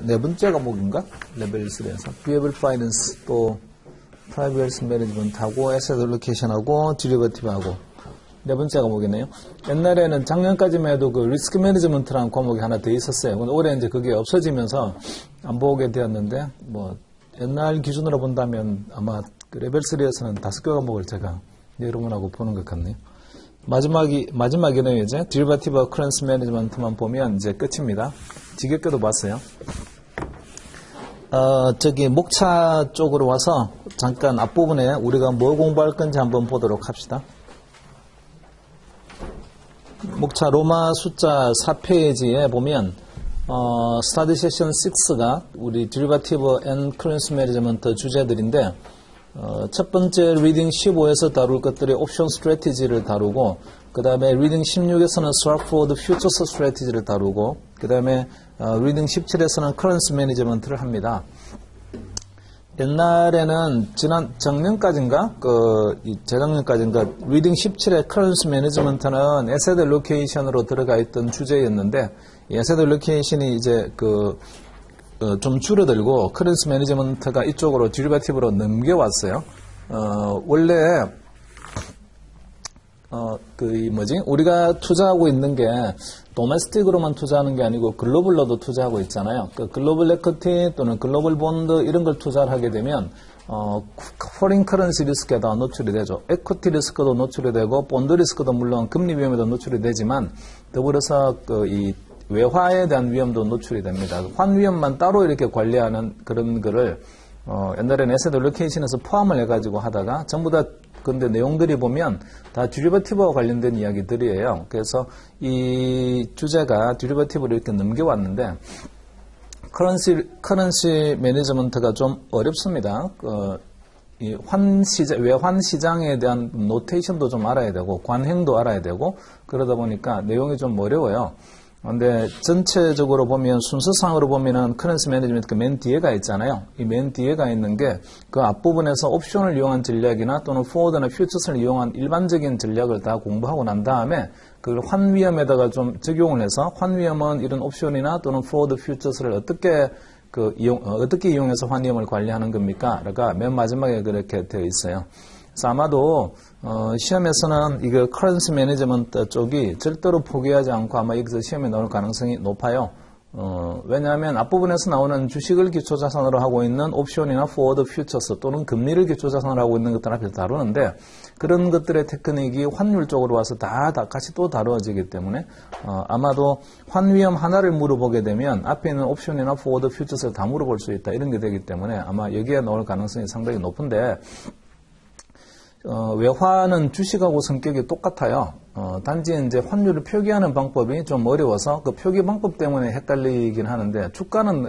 네 번째 과목인가? 레벨 3에서. Behavioral Finance, 또 Private Wealth Management하고 Asset Allocation하고 Derivative하고. 네 번째 과목이네요. 옛날에는 작년까지만 해도 그 리스크 매니지먼트라는 과목이 하나 더 있었어요. 근데 올해 이제 그게 없어지면서 안 보게 되었는데, 뭐, 옛날 기준으로 본다면 아마 그 레벨 3에서는 5개 과목을 제가 여러분하고 보는 것 같네요. 마지막에는 이제 Derivative Currency Management만 보면 이제 끝입니다. 지겹게도 봤어요. 저기 목차 쪽으로 와서 잠깐 앞부분에 우리가 뭐 공부할 건지 한번 보도록 합시다. 목차 로마 숫자 4페이지에 보면 스타디 세션 6가 우리 Derivative and Currency Management 주제들인데 첫 번째 리딩 15에서 다룰 것들이 옵션 스트래티지를 다루고 그 다음에 리딩 16에서는 swap forward futures 스트래티지를 다루고 그 다음에 리딩 17에서는 currency management를 합니다. 옛날에는 작년까지인가 재작년까지인가 리딩 17의 currency management는 asset allocation으로 들어가 있던 주제였는데 이 asset allocation이 이제 좀 줄어들고 커런시 매니지먼트가 이쪽으로 디리버티브로 넘겨왔어요. 원래 우리가 투자하고 있는 게 도메스틱으로만 투자하는 게 아니고 글로벌로도 투자하고 있잖아요. 그 글로벌 에쿼티 또는 글로벌 본드 이런 걸 투자를 하게 되면 포린 커런시 리스크에다 노출이 되죠. 에쿼티 리스크도 노출이 되고 본드 리스크도 물론 금리 위험에도 노출이 되지만 더불어서 이 외화에 대한 위험도 노출이 됩니다. 환 위험만 따로 이렇게 관리하는 그런 거를 옛날에는 에셋 알로케이션에서 포함을 해가지고 하다가 전부 다 근데 내용들이 보면 다 디리버티브와 관련된 이야기들이에요. 그래서 이 주제가 디리버티브를 이렇게 넘겨왔는데 커런시 매니지먼트가 좀 어렵습니다. 이 외환 시장에 대한 노테이션도 좀 알아야 되고 관행도 알아야 되고 그러다 보니까 내용이 좀 어려워요. 근데 전체적으로 보면 순서상으로 보면은 커런시 매니지먼트 그 맨 뒤에가 있잖아요. 이 맨 뒤에가 있는 게 그 앞부분에서 옵션을 이용한 전략이나 또는 포워드나 퓨처스를 이용한 일반적인 전략을 다 공부하고 난 다음에 그걸 환 위험에다가 좀 적용을 해서 환 위험은 이런 옵션이나 또는 포워드 퓨처스를 어떻게 이용해서 환 위험을 관리하는 겁니까? 그러니까 맨 마지막에 그렇게 되어 있어요. 그래서 아마도 시험에서는 이거 커런시 매니지먼트 쪽이 절대로 포기하지 않고 아마 여기서 시험에 나올 가능성이 높아요. 왜냐하면 앞부분에서 나오는 주식을 기초자산으로 하고 있는 옵션이나 포워드 퓨처스 또는 금리를 기초자산으로 하고 있는 것들 앞에서 다루는데 그런 것들의 테크닉이 환율 쪽으로 와서 다 같이 또 다루어지기 때문에 아마도 환위험 하나를 물어보게 되면 앞에 있는 옵션이나 포워드 퓨처스를 다 물어볼 수 있다 이런 게 되기 때문에 아마 여기에 나올 가능성이 상당히 높은데 외화는 주식하고 성격이 똑같아요. 단지 이제 환율을 표기하는 방법이 좀 어려워서 그 표기 방법 때문에 헷갈리긴 하는데 주가는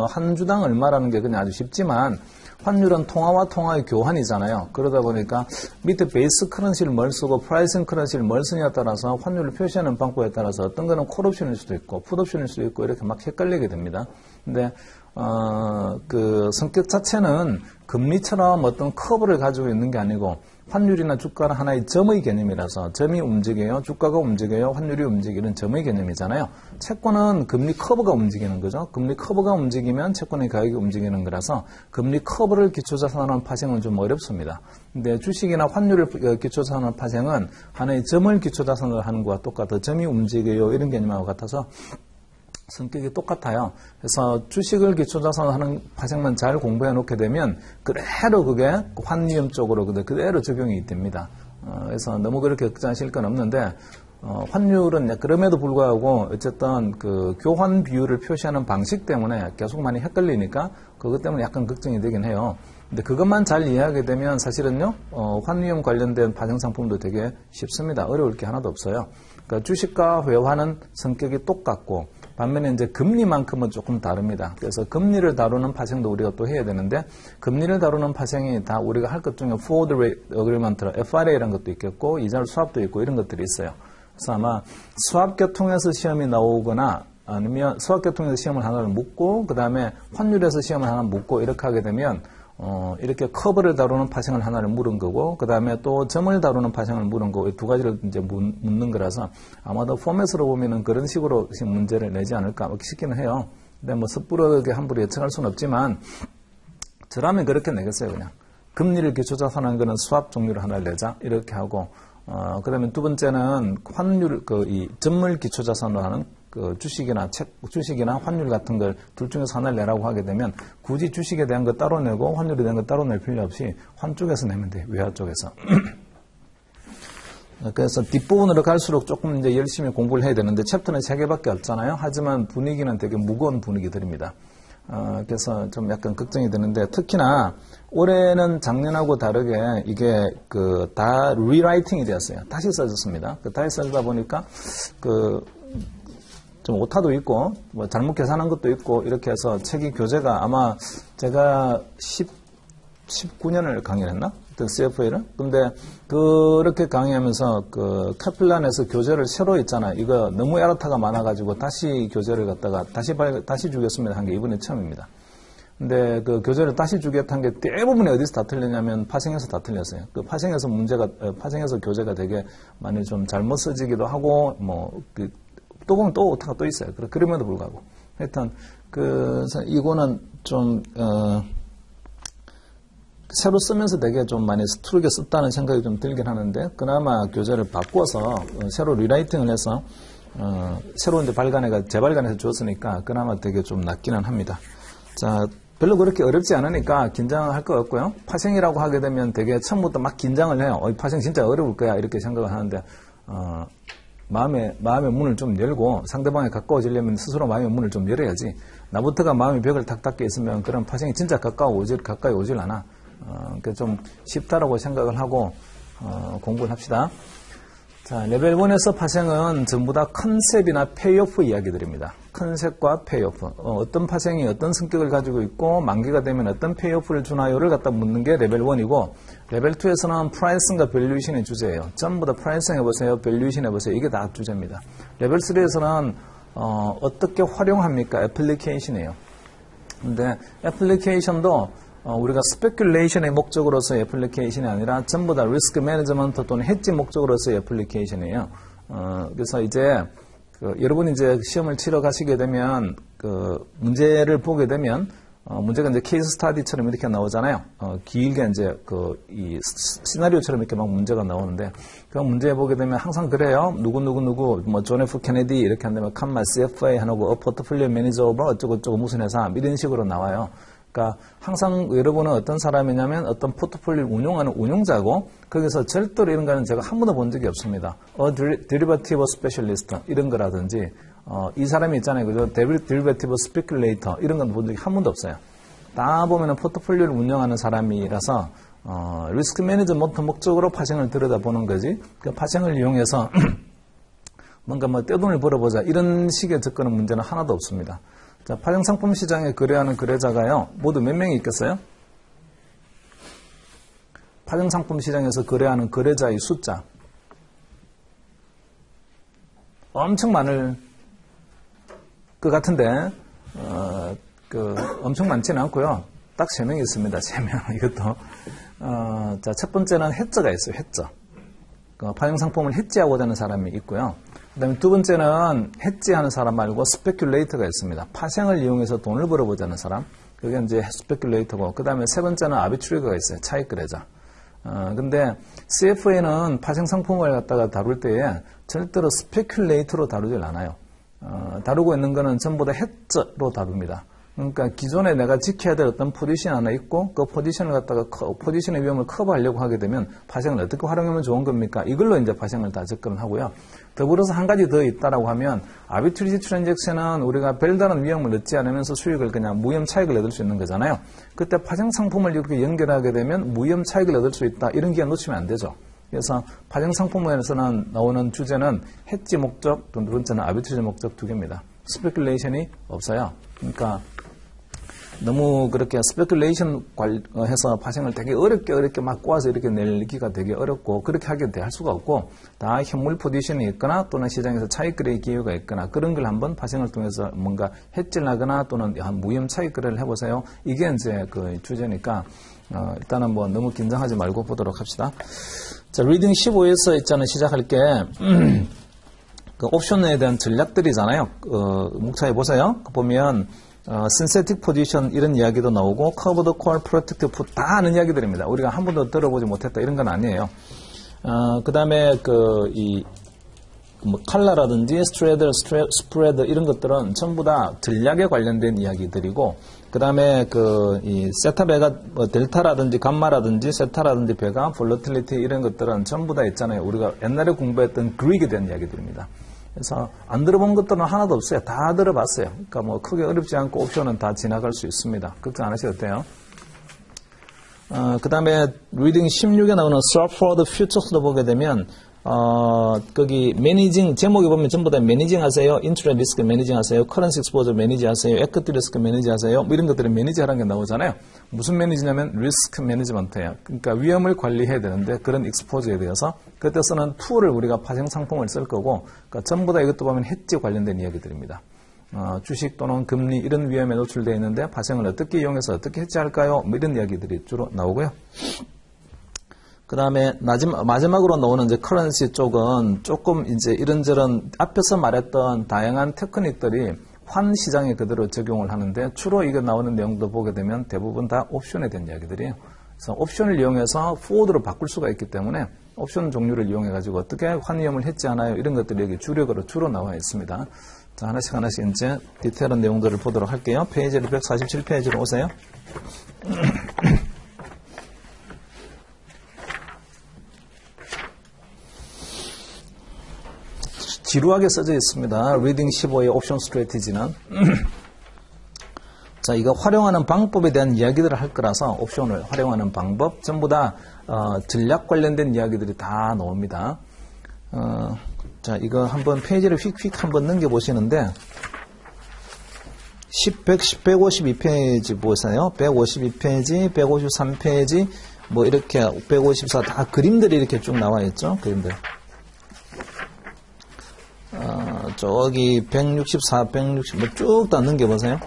한 주당 얼마라는 게 그냥 아주 쉽지만 환율은 통화와 통화의 교환이잖아요. 그러다 보니까 밑에 베이스 커런시를 뭘 쓰고 프라이싱 커런시를 뭘 쓰냐에 따라서 환율을 표시하는 방법에 따라서 어떤 거는 콜옵션일 수도 있고 풋옵션일 수도 있고 이렇게 막 헷갈리게 됩니다. 근데 그 성격 자체는 금리처럼 어떤 커브를 가지고 있는 게 아니고 환율이나 주가는 하나의 점의 개념이라서 점이 움직여요. 주가가 움직여요. 환율이 움직이는 점의 개념이잖아요. 채권은 금리 커브가 움직이는 거죠. 금리 커브가 움직이면 채권의 가격이 움직이는 거라서 금리 커브를 기초자산으로 파생은 좀 어렵습니다. 근데 주식이나 환율을 기초자산으로 파생은 하나의 점을 기초자산으로 하는 것과 똑같아. 점이 움직여요. 이런 개념하고 같아서 성격이 똑같아요. 그래서 주식을 기초자산으로 하는 파생만 잘 공부해 놓게 되면 그대로 그게 환위험 쪽으로 그대로 적용이 됩니다. 그래서 너무 그렇게 걱정하실 건 없는데 환율은 그럼에도 불구하고 어쨌든 그 교환 비율을 표시하는 방식 때문에 계속 많이 헷갈리니까 그것 때문에 약간 걱정이 되긴 해요. 근데 그것만 잘 이해하게 되면 사실은요 환위험 관련된 파생 상품도 되게 쉽습니다. 어려울 게 하나도 없어요. 그러니까 주식과 외화는 성격이 똑같고 반면에 이제 금리만큼은 조금 다릅니다. 그래서 금리를 다루는 파생도 우리가 또 해야 되는데 금리를 다루는 파생이 다 우리가 할 것 중에 Forward Rate Agreement, FRA라는 것도 있겠고 이자율 수합도 있고 이런 것들이 있어요. 그래서 아마 수합계통에서 시험이 나오거나 아니면 수합계통에서 시험을 하나를 묻고 그 다음에 환율에서 시험을 하나 묻고 이렇게 하게 되면 이렇게 커브를 다루는 파생을 하나를 물은 거고, 그 다음에 또 점을 다루는 파생을 물은 거고, 이 두 가지를 이제 묻는 거라서 아마도 포맷으로 보면은 그런 식으로 문제를 내지 않을까 싶기는 해요. 근데 뭐 섣부르게 함부로 예측할 수는 없지만 저라면 그렇게 내겠어요. 그냥 금리를 기초자산한 거는 수합 종류로 하나를 내자 이렇게 하고 그다음에 두 번째는 환율 이 전물 기초자산으로 하는 그 주식이나 환율 같은 걸 둘 중에서 하나를 내라고 하게 되면 굳이 주식에 대한 거 따로 내고 환율에 대한 거 따로 낼 필요 없이 환 쪽에서 내면 돼요. 외화 쪽에서. 그래서 뒷부분으로 갈수록 조금 이제 열심히 공부를 해야 되는데 챕터는 3개밖에 없잖아요. 하지만 분위기는 되게 무거운 분위기들입니다. 그래서 좀 약간 걱정이 되는데 특히나 올해는 작년하고 다르게 이게 다 리라이팅이 되었어요. 다시 써졌습니다. 다시 써지다 보니까 좀 오타도 있고 뭐 잘못 계산한 것도 있고 이렇게 해서 책이 교재가 아마 제가 19년을 강의를 했나? CFA를? 근데 그렇게 강의하면서 카플란에서 교재를 새로 있잖아요. 이거 너무 에러타가 많아가지고 다시 교재를 갖다가 다시 주겠습니다 한 게 이번에 처음입니다. 근데 그 교재를 다시 주겠다는 게 대부분이 어디서 다 틀렸냐면 파생에서 다 틀렸어요. 파생에서 교재가 되게 많이 좀 잘못 써지기도 하고 또 보면 또 오타가 또 있어요. 그럼에도 불구하고 하여튼 이거는 좀 새로 쓰면서 되게 좀 많이 스트르게 썼다는 생각이 좀 들긴 하는데 그나마 교재를 바꿔서 새로 리라이팅을 해서 새로 이제 재발간해서 줬으니까 그나마 되게 좀 낫기는 합니다. 자, 별로 그렇게 어렵지 않으니까 긴장할 거 없고요. 파생이라고 하게 되면 되게 처음부터 막 긴장을 해요. 파생 진짜 어려울 거야 이렇게 생각을 하는데 마음의 문을 좀 열고 상대방에 가까워지려면 스스로 마음의 문을 좀 열어야지. 나부터가 마음의 벽을 탁 닫게 있으면 그런 파생이 진짜 가까이 오질 않아. 좀 쉽다라고 생각을 하고 공부를 합시다. 자, 레벨 1에서 파생은 전부 다 컨셉이나 페이오프 이야기들입니다. 컨셉과 페이오프. 어떤 파생이 어떤 성격을 가지고 있고 만기가 되면 어떤 페이오프를 주나요를 갖다 묻는 게 레벨 1이고 레벨 2에서는 프라이싱과 밸류에이션의 주제예요. 전부 다 프라이싱 해보세요. 밸류에이션 해보세요. 이게 다 주제입니다. 레벨 3에서는 어떻게 활용합니까? 애플리케이션이에요. 근데 애플리케이션도 우리가 스페큘레이션의 목적으로서의 애플리케이션이 아니라 전부 다 리스크 매니지먼트 또는 헤지 목적으로서의 애플리케이션이에요. 그래서 이제 여러분이 이제 시험을 치러 가시게 되면 문제를 보게 되면 문제가 이제 케이스 스타디처럼 이렇게 나오잖아요. 길게 이제 이 시나리오처럼 이렇게 막 문제가 나오는데 그 문제 보게 되면 항상 그래요. 누구 뭐 존 F 케네디 이렇게 한다면 칸마 CFA 하고 포트폴리오 매니저 오버 어쩌고 무슨 회사 이런 식으로 나와요. 그러니까 항상 여러분은 어떤 사람이냐면 어떤 포트폴리오를 운용하는 운용자고 거기서 절대로 이런 거는 제가 한 번도 본 적이 없습니다. derivative specialist 이런 거라든지 이 사람이 있잖아요. 그죠? derivative speculator 이런 건 본 적이 한 번도 없어요. 다 보면은 포트폴리오를 운영하는 사람이라서 리스크 매니지먼트 목적으로 파생을 들여다보는 거지. 그 파생을 이용해서 뭔가 떼돈을 벌어보자 이런 식의 접근은 문제는 하나도 없습니다. 자, 파생상품 시장에 거래하는 거래자가요, 모두 몇 명이 있겠어요? 파생상품 시장에서 거래하는 거래자의 숫자. 엄청 많을 것 같은데, 엄청 많지는 않고요. 딱 3명이 있습니다. 3명. 이것도. 자, 첫 번째는 해저가 있어요. 해저. 파생상품을 해지하고자 하는 사람이 있고요. 그 다음에 두 번째는 해지하는 사람 말고 스페큘레이터가 있습니다. 파생을 이용해서 돈을 벌어보자는 사람. 그게 이제 스페큘레이터고. 그 다음에 세 번째는 아비트리거가 있어요. 차익 거래자. 근데 CFA는 파생 상품을 갖다가 다룰 때에 절대로 스페큘레이터로 다루질 않아요. 다루고 있는 거는 전부 다 해저로 다룹니다. 그러니까 기존에 내가 지켜야 될 어떤 포지션 하나 있고 그 포지션을 갖다가 포지션의 위험을 커버하려고 하게 되면 파생을 어떻게 활용하면 좋은 겁니까? 이걸로 이제 파생을 다 접근을 하고요. 더불어서 한 가지 더 있다라고 하면 아비트리지 트랜잭션은 우리가 별다른 위험을 얻지 않으면서 수익을 그냥 무위험 차익을 얻을 수 있는 거잖아요. 그때 파생 상품을 이렇게 연결하게 되면 무위험 차익을 얻을 수 있다. 이런 기회 놓치면 안 되죠. 그래서 파생 상품에서는 나오는 주제는 해지 목적, 두 번째는 아비트리지 목적 두 개입니다. 스페큘레이션이 없어요. 그러니까 너무 그렇게 스페큘레이션 해서 파생을 되게 어렵게 막 꼬아서 이렇게 내기가 되게 어렵고 그렇게 하게 할 수가 없고 다 현물 포지션이 있거나 또는 시장에서 차익 거래의 기회가 있거나 그런 걸 한번 파생을 통해서 뭔가 해질하거나 또는 무위험 차익 거래를 해보세요. 이게 이제 그 주제니까 일단은 뭐 너무 긴장하지 말고 보도록 합시다. 자, 리딩 15에서 있잖아요. 시작할 게 그 옵션에 대한 전략들이잖아요. 목차에 보세요. 보면 synthetic position 이런 이야기도 나오고 curved core protective put 다 아는 이야기들입니다. 우리가 한 번도 들어보지 못했다 이런 건 아니에요. 그 다음에 칼라라든지 스프레드 이런 것들은 전부 다 전략에 관련된 이야기들이고, 그 다음에 이 세타 베가 델타라든지 감마라든지 세타라든지 베가 볼러틸리티 이런 것들은 전부 다 있잖아요. 우리가 옛날에 공부했던 그릭에 대한 이야기들입니다. 그래서 안 들어본 것들은 하나도 없어요. 다 들어봤어요. 그러니까 뭐 크게 어렵지 않고 옵션은 다 지나갈 수 있습니다. 걱정 안 하셔도 돼요. 그 다음에 리딩 16에 나오는 Swap for the Futures도 보게 되면 거기 매니징 제목에 보면 전부 다 매니징 하세요, 인트레 리스크 매니징 하세요, 커런시 익스포저 매니지 하세요, 에쿼티 리스크 매니지 하세요, 뭐 이런 것들을 매니지 하라는 게 나오잖아요. 무슨 매니지냐면 리스크 매니지먼트예요. 그러니까 위험을 관리해야 되는데 그런 익스포저에 대해서 그때 쓰는 툴을 우리가 파생 상품을 쓸 거고, 그러니까 전부 다 이것도 보면 해지 관련된 이야기들입니다. 주식 또는 금리 이런 위험에 노출되어 있는데 파생을 어떻게 이용해서 어떻게 해지할까요? 뭐 이런 이야기들이 주로 나오고요. 그 다음에 마지막으로 나오는 이제 커런시 쪽은 조금 이제 이런저런 앞에서 말했던 다양한 테크닉들이 환 시장에 그대로 적용을 하는데, 주로 이거 나오는 내용도 보게 되면 대부분 다 옵션에 대한 이야기들이에요. 그래서 옵션을 이용해서 포워드로 바꿀 수가 있기 때문에 옵션 종류를 이용해 가지고 어떻게 환 위험을 해지하나요? 이런 것들이 여기 주력으로 주로 나와 있습니다. 자, 하나씩 이제 디테일한 내용들을 보도록 할게요. 페이지를 147페이지로 오세요. 지루하게 써져 있습니다. 리딩 15의 옵션 스트래티지는. 자, 이거 활용하는 방법에 대한 이야기들을 할 거라서 옵션을 활용하는 방법 전부 다 전략 관련된 이야기들이 다 나옵니다. 자, 이거 한번 페이지를 휙휙 한번 넘겨보시는데 152페이지 보세요. 152페이지, 153페이지 뭐 이렇게 154 다 그림들이 이렇게 쭉 나와 있죠. 그림들. 저기 164, 160 뭐 쭉 다 넘겨보세요.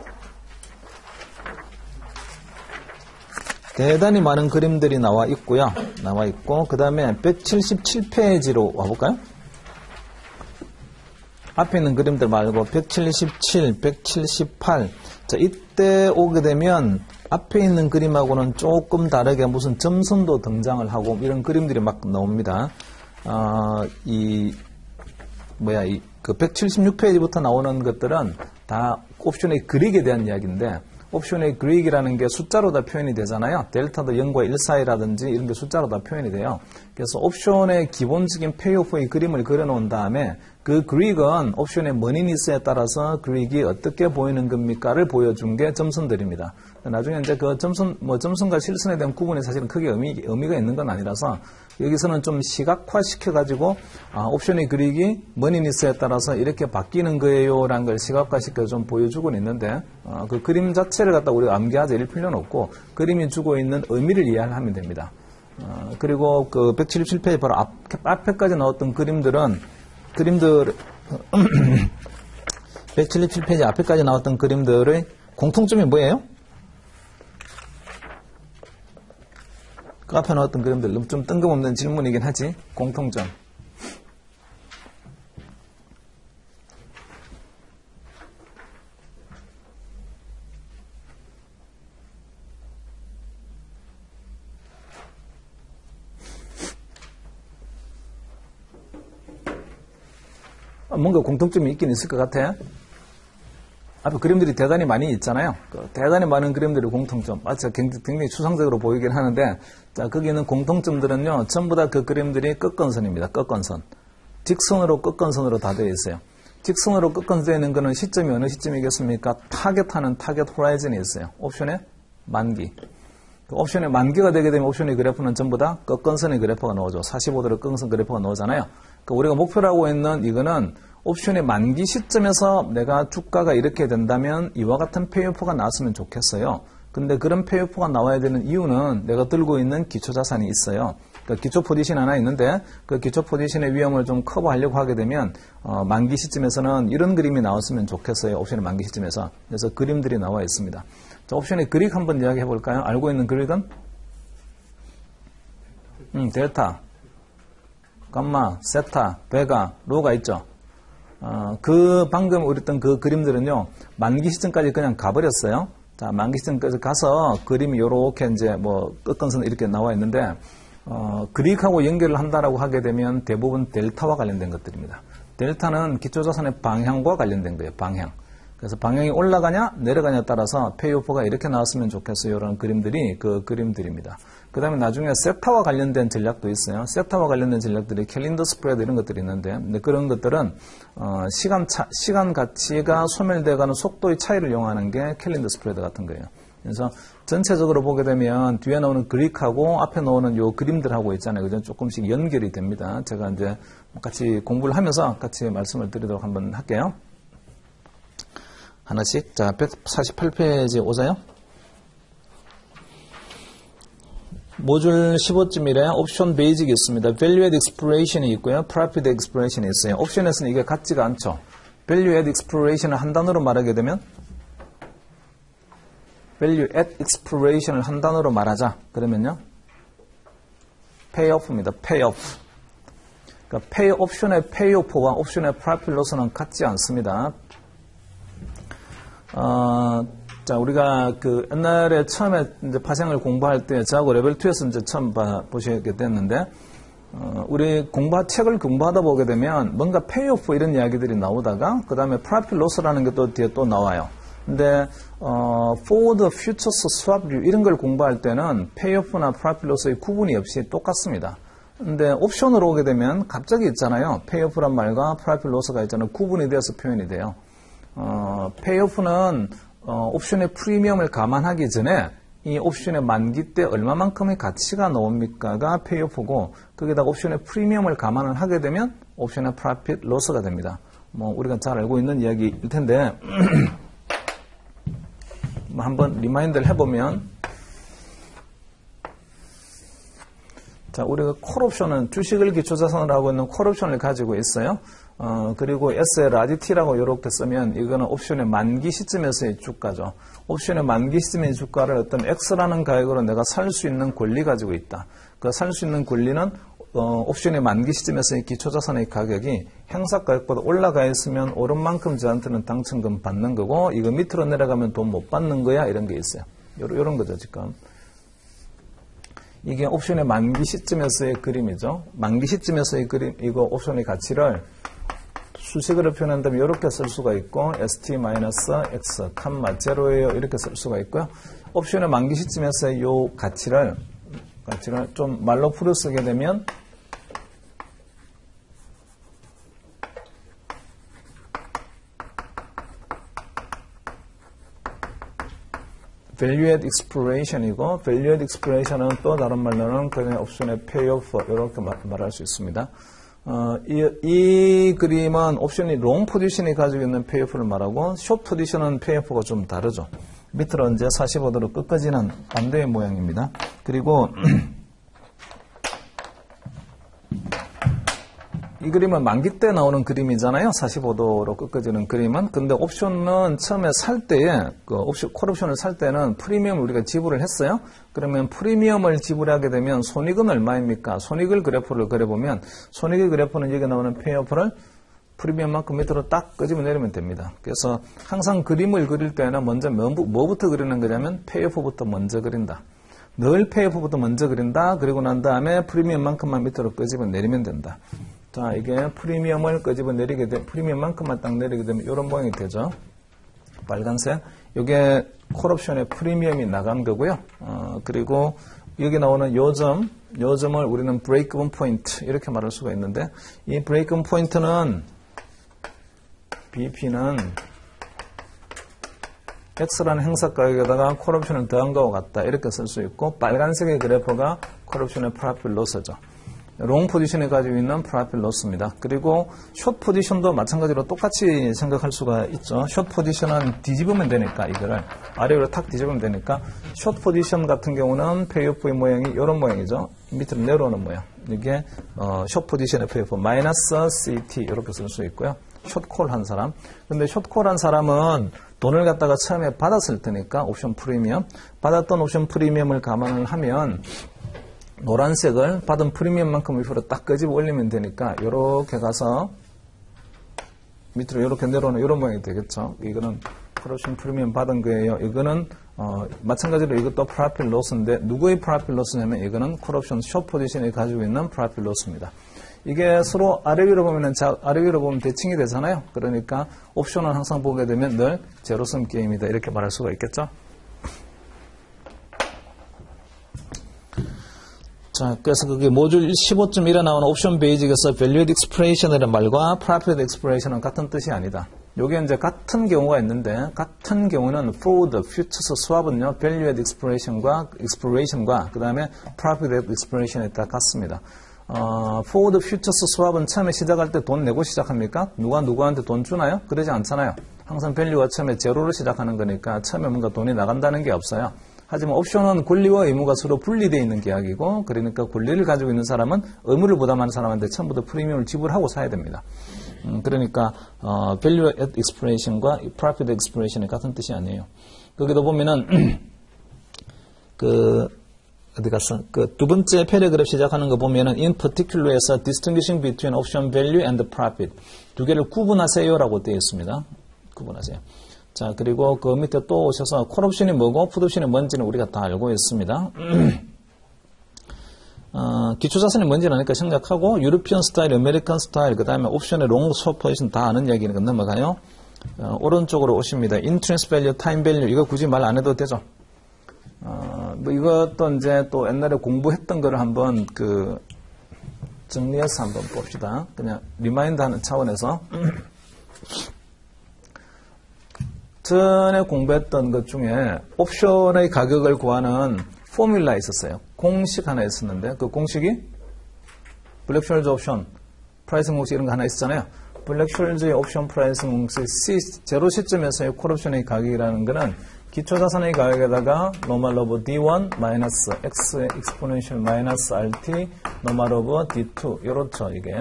대단히 많은 그림들이 나와 있고요. 나와 있고, 그 다음에 177페이지로 와볼까요? 앞에 있는 그림들 말고 177, 178. 자, 이때 오게 되면 앞에 있는 그림하고는 조금 다르게 무슨 점선도 등장을 하고 이런 그림들이 막 나옵니다. 그 176페이지부터 나오는 것들은 다 옵션의 그릭에 대한 이야기인데, 옵션의 그릭이라는 게 숫자로 다 표현이 되잖아요. 델타도 0과 1 사이라든지 이런 게 숫자로 다 표현이 돼요. 그래서 옵션의 기본적인 페이오프의 그림을 그려놓은 다음에 그 그릭은 옵션의 머니니스에 따라서 그릭이 어떻게 보이는 겁니까를 보여준 게 점선들입니다. 나중에 이제 그 점선과 실선에 대한 구분이 사실은 크게 의미가 있는 건 아니라서 여기서는 좀 시각화 시켜가지고 옵션의 그릭이 머니니스에 따라서 이렇게 바뀌는 거예요 라는 걸 시각화시켜 좀 보여주고는 있는데, 그 그림 자체를 갖다 우리가 암기하자 이럴 필요는 없고 그림이 주고 있는 의미를 이해하면 됩니다. 그리고 그 177페이지 바로 앞에까지 나왔던 그림들 177페이지 앞에까지 나왔던 그림들의 공통점이 뭐예요? 그 앞에 나왔던 그림들 좀 뜬금없는 질문이긴 하지. 공통점. 뭔가 공통점이 있긴 있을 것 같아. 앞에 그림들이 대단히 많이 있잖아요. 대단히 많은 그림들의 공통점. 굉장히 추상적으로 보이긴 하는데, 자, 거기 있는 공통점들은요, 전부 다 그 그림들이 끝건선입니다. 끝건선. 직선으로 끝건선으로 다 되어 있어요. 직선으로 끝건선 되어 있는 거는 시점이 어느 시점이겠습니까? 타겟하는 타겟 호라이즌이 있어요. 옵션의 만기. 옵션의 만기가 되게 되면 옵션의 그래프는 전부 다 끝건선의 그래프가 나오죠. 45도로 끝건선 그래프가 나오잖아요. 우리가 목표라고 있는 이거는 옵션의 만기 시점에서 내가 주가가 이렇게 된다면 이와 같은 페이오프가 나왔으면 좋겠어요. 근데 그런 페이오프가 나와야 되는 이유는 내가 들고 있는 기초 자산이 있어요. 그러니까 기초 포지션 하나 있는데 그 기초 포지션의 위험을 좀 커버하려고 하게 되면 만기 시점에서는 이런 그림이 나왔으면 좋겠어요. 옵션의 만기 시점에서. 그래서 그림들이 나와 있습니다. 자, 옵션의 그릭 한번 이야기해 볼까요? 알고 있는 그릭은? 델타, 감마, 세타, 베가, 로가 있죠. 그 방금 우리 했던 그 그림들은요, 만기 시점까지 그냥 가버렸어요. 자, 만기 시점까지 가서 그림이 요렇게 이제 뭐 끝건선 이렇게 나와 있는데, 그릭하고 연결을 한다라고 하게 되면 대부분 델타와 관련된 것들입니다. 델타는 기초자산의 방향과 관련된 거예요, 방향. 그래서 방향이 올라가냐, 내려가냐에 따라서 페이오프가 이렇게 나왔으면 좋겠어요. 이런 그림들이 그 그림들입니다. 그 다음에 나중에 세타와 관련된 전략도 있어요. 세타와 관련된 전략들이 캘린더 스프레드 이런 것들이 있는데, 근데 그런 것들은, 시간 가치가 소멸돼가는 속도의 차이를 이용하는 게 캘린더 스프레드 같은 거예요. 그래서 전체적으로 보게 되면 뒤에 나오는 그릭하고 앞에 나오는 요 그림들하고 있잖아요. 그죠? 조금씩 연결이 됩니다. 제가 이제 같이 공부를 하면서 같이 말씀을 드리도록 한번 할게요. 하나씩. 자, 148페이지 오세요. 모듈 15.1에 옵션 베이직이 있습니다. Value at Exploration이 있고요. Profit Exploration이 있어요. 옵션에서는 이게 같지가 않죠. Value at Exploration을 한 단어로 말하게 되면 Value at Exploration을 한 단어로 말하자. 그러면요. Payoff입니다. Payoff. 그러니까 옵션의 Payoff와 옵션의 Profit Loss는 같지 않습니다. 자, 우리가 그 옛날에 처음에 이제 파생을 공부할 때 저하고 레벨 2에서 이제 처음 보시게 됐는데, 우리 책을 공부하다 보게 되면 뭔가 페이오프 이런 이야기들이 나오다가, 그 다음에 프로핏 로스라는 게 또 뒤에 또 나와요. 근데, forward futures swap view 이런 걸 공부할 때는 페이오프나 프로핏 로스의 구분이 없이 똑같습니다. 근데 옵션으로 오게 되면 갑자기 있잖아요. 페이오프란 말과 프로핏 로스가 있잖아요. 구분이 되어서 표현이 돼요. 페이오프는 옵션의 프리미엄을 감안하기 전에 이 옵션의 만기 때 얼마만큼의 가치가 나옵니까가 페이오프고, 거기다가 옵션의 프리미엄을 감안을 하게 되면 옵션의 프로핏 로스가 됩니다. 뭐 우리가 잘 알고 있는 이야기일 텐데 뭐 한번 리마인드를 해보면, 자, 우리가 콜옵션은 주식을 기초자산으로 하고 있는 콜옵션을 가지고 있어요. 그리고 SLRDT라고 이렇게 쓰면 이거는 옵션의 만기 시점에서의 주가죠. 옵션의 만기 시점의 주가를 어떤 X라는 가격으로 내가 살 수 있는 권리 가지고 있다. 그 살 수 있는 권리는 옵션의 만기 시점에서의 기초자산의 가격이 행사가격보다 올라가 있으면 오른 만큼 저한테는 당첨금 받는 거고, 이거 밑으로 내려가면 돈 못 받는 거야, 이런 게 있어요. 이런 거죠, 지금. 이게 옵션의 만기 시점에서의 그림이죠. 만기 시점에서의 그림, 이거 옵션의 가치를 수식으로 표현한다면 이렇게 쓸 수가 있고, st-x, 칸마 제로예요, 이렇게 쓸 수가 있고요. 옵션의 만기 시점에서의 이 가치를 좀 말로 풀어 쓰게 되면 Value at Exploration이고, Value at Exploration은 또 다른 말로는 그냥 옵션의 Payoff 이렇게 말할 수 있습니다. 이 그림은 옵션이 롱 포지션이 가지고 있는 페이오프를 말하고, 숏 포지션은 페이오프가 좀 다르죠. 밑으로 이제 45도로 끝까지는 반대의 모양입니다. 그리고 이 그림은 만기 때 나오는 그림이잖아요. 45도로 꺾어지는 그림은. 근데 옵션은 처음에 살 때에, 콜옵션을 살 때는 프리미엄을 우리가 지불을 했어요. 그러면 프리미엄을 지불하게 되면 손익은 얼마입니까? 손익을 그래프를 그려보면, 손익의 그래프는 여기 나오는 페이오프를 프리미엄만큼 밑으로 딱 끄집어 내리면 됩니다. 그래서 항상 그림을 그릴 때는 먼저 뭐부터 그리는 거냐면 페이오프부터 먼저 그린다. 늘 페이오프부터 먼저 그린다. 그리고 난 다음에 프리미엄만큼만 밑으로 끄집어 내리면 된다. 자, 이게 프리미엄을 끄집어 내리게 되면, 프리미엄만큼만 딱 내리게 되면 이런 모양이 되죠. 빨간색. 이게 콜옵션의 프리미엄이 나간 거고요. 그리고 여기 나오는 요점을 우리는 브레이크이븐 포인트 이렇게 말할 수가 있는데, 이 브레이크이븐 포인트는 BP는 X라는 행사 가격에다가 콜옵션을 더한 거와 같다 이렇게 쓸 수 있고, 빨간색의 그래프가 콜옵션의 프로핏 로스죠. 롱 포지션에 가지고 있는 프로핏 로스입니다. 그리고 숏 포지션도 마찬가지로 똑같이 생각할 수가 있죠. 숏 포지션은 뒤집으면 되니까, 이거를 아래로 탁 뒤집으면 되니까, 숏 포지션 같은 경우는 페이오프의 모양이 이런 모양이죠. 밑으로 내려오는 모양. 이게 숏 포지션의 페이오프 마이너스 CT 이렇게 쓸 수 있고요. 숏콜 한 사람. 근데 숏콜 한 사람은 돈을 갖다가 처음에 받았을 테니까 옵션 프리미엄, 받았던 옵션 프리미엄을 감안을 하면 노란색을 받은 프리미엄만큼 위로 딱 끄집어 올리면 되니까 이렇게 가서 밑으로 이렇게 내려오는 이런 모양이 되겠죠. 이거는 콜옵션 프리미엄 받은 거예요. 이거는 마찬가지로 이것도 프로필 로스인데 누구의 프로필 로스냐면 이거는 콜옵션 숏 포지션이 가지고 있는 프로필 로스입니다. 이게 서로 아래 위로 보면 대칭이 되잖아요. 그러니까 옵션은 항상 보게 되면 늘 제로섬 게임이다 이렇게 말할 수가 있겠죠. 자, 그래서 그게 모듈 15.1에 나오는 옵션 베이직에서 valued expression이라는 말과 profit expression은 같은 뜻이 아니다. 요게 이제 같은 경우가 있는데, 같은 경우는 forward, futures swap은요, valued expression과 그 다음에 profit expression에 다 같습니다. forward, futures swap은 처음에 시작할 때 돈 내고 시작합니까? 누가 누구한테 돈 주나요? 그러지 않잖아요. 항상 밸류가 처음에 제로로 시작하는 거니까 처음에 뭔가 돈이 나간다는 게 없어요. 하지만 옵션은 권리와 의무가 서로 분리되어 있는 계약이고, 그러니까 권리를 가지고 있는 사람은 의무를 부담하는 사람한테 처음부터 프리미엄을 지불하고 사야 됩니다. 그러니까 value at expiration과 profit expiration이 같은 뜻이 아니에요. 거기도 보면은 어디 갔어? 그 두 번째 패러그래프 시작하는 거 보면은 in particular에서 distinguishing between option value and profit 두 개를 구분하세요라고 되어 있습니다. 구분하세요. 자, 그리고 그 밑에 또 오셔서 콜옵션이 뭐고 풋옵션이 뭔지는 우리가 다 알고 있습니다. 기초자산이 뭔지는 아니까 생략하고 유로피언 스타일, 아메리칸 스타일, 그 다음에 옵션의 롱, 숏 포지션 다 아는 이야기니까 넘어가요. 오른쪽으로 오십니다. 인트레스 밸류, 타임 밸류 이거 굳이 말 안 해도 되죠. 뭐 이것도 이제 또 옛날에 공부했던 거를 한번 정리해서 한번 봅시다. 그냥 리마인드 하는 차원에서. 전에 공부했던 것 중에 옵션의 가격을 구하는 포뮬라 있었어요. 공식 하나 있었는데 그 공식이 블랙숄즈 옵션 프라이싱 공식 이런 거 하나 있었잖아요. 블랙숄즈의 옵션 프라이싱 공식 제로 시점에서의 콜옵션의 가격이라는 거는 기초자산의 가격에다가 노멀 오브 D1 마이너스 X 익스포넨셜 마이너스 RT 노멀 오브 D2 이렇죠 이게.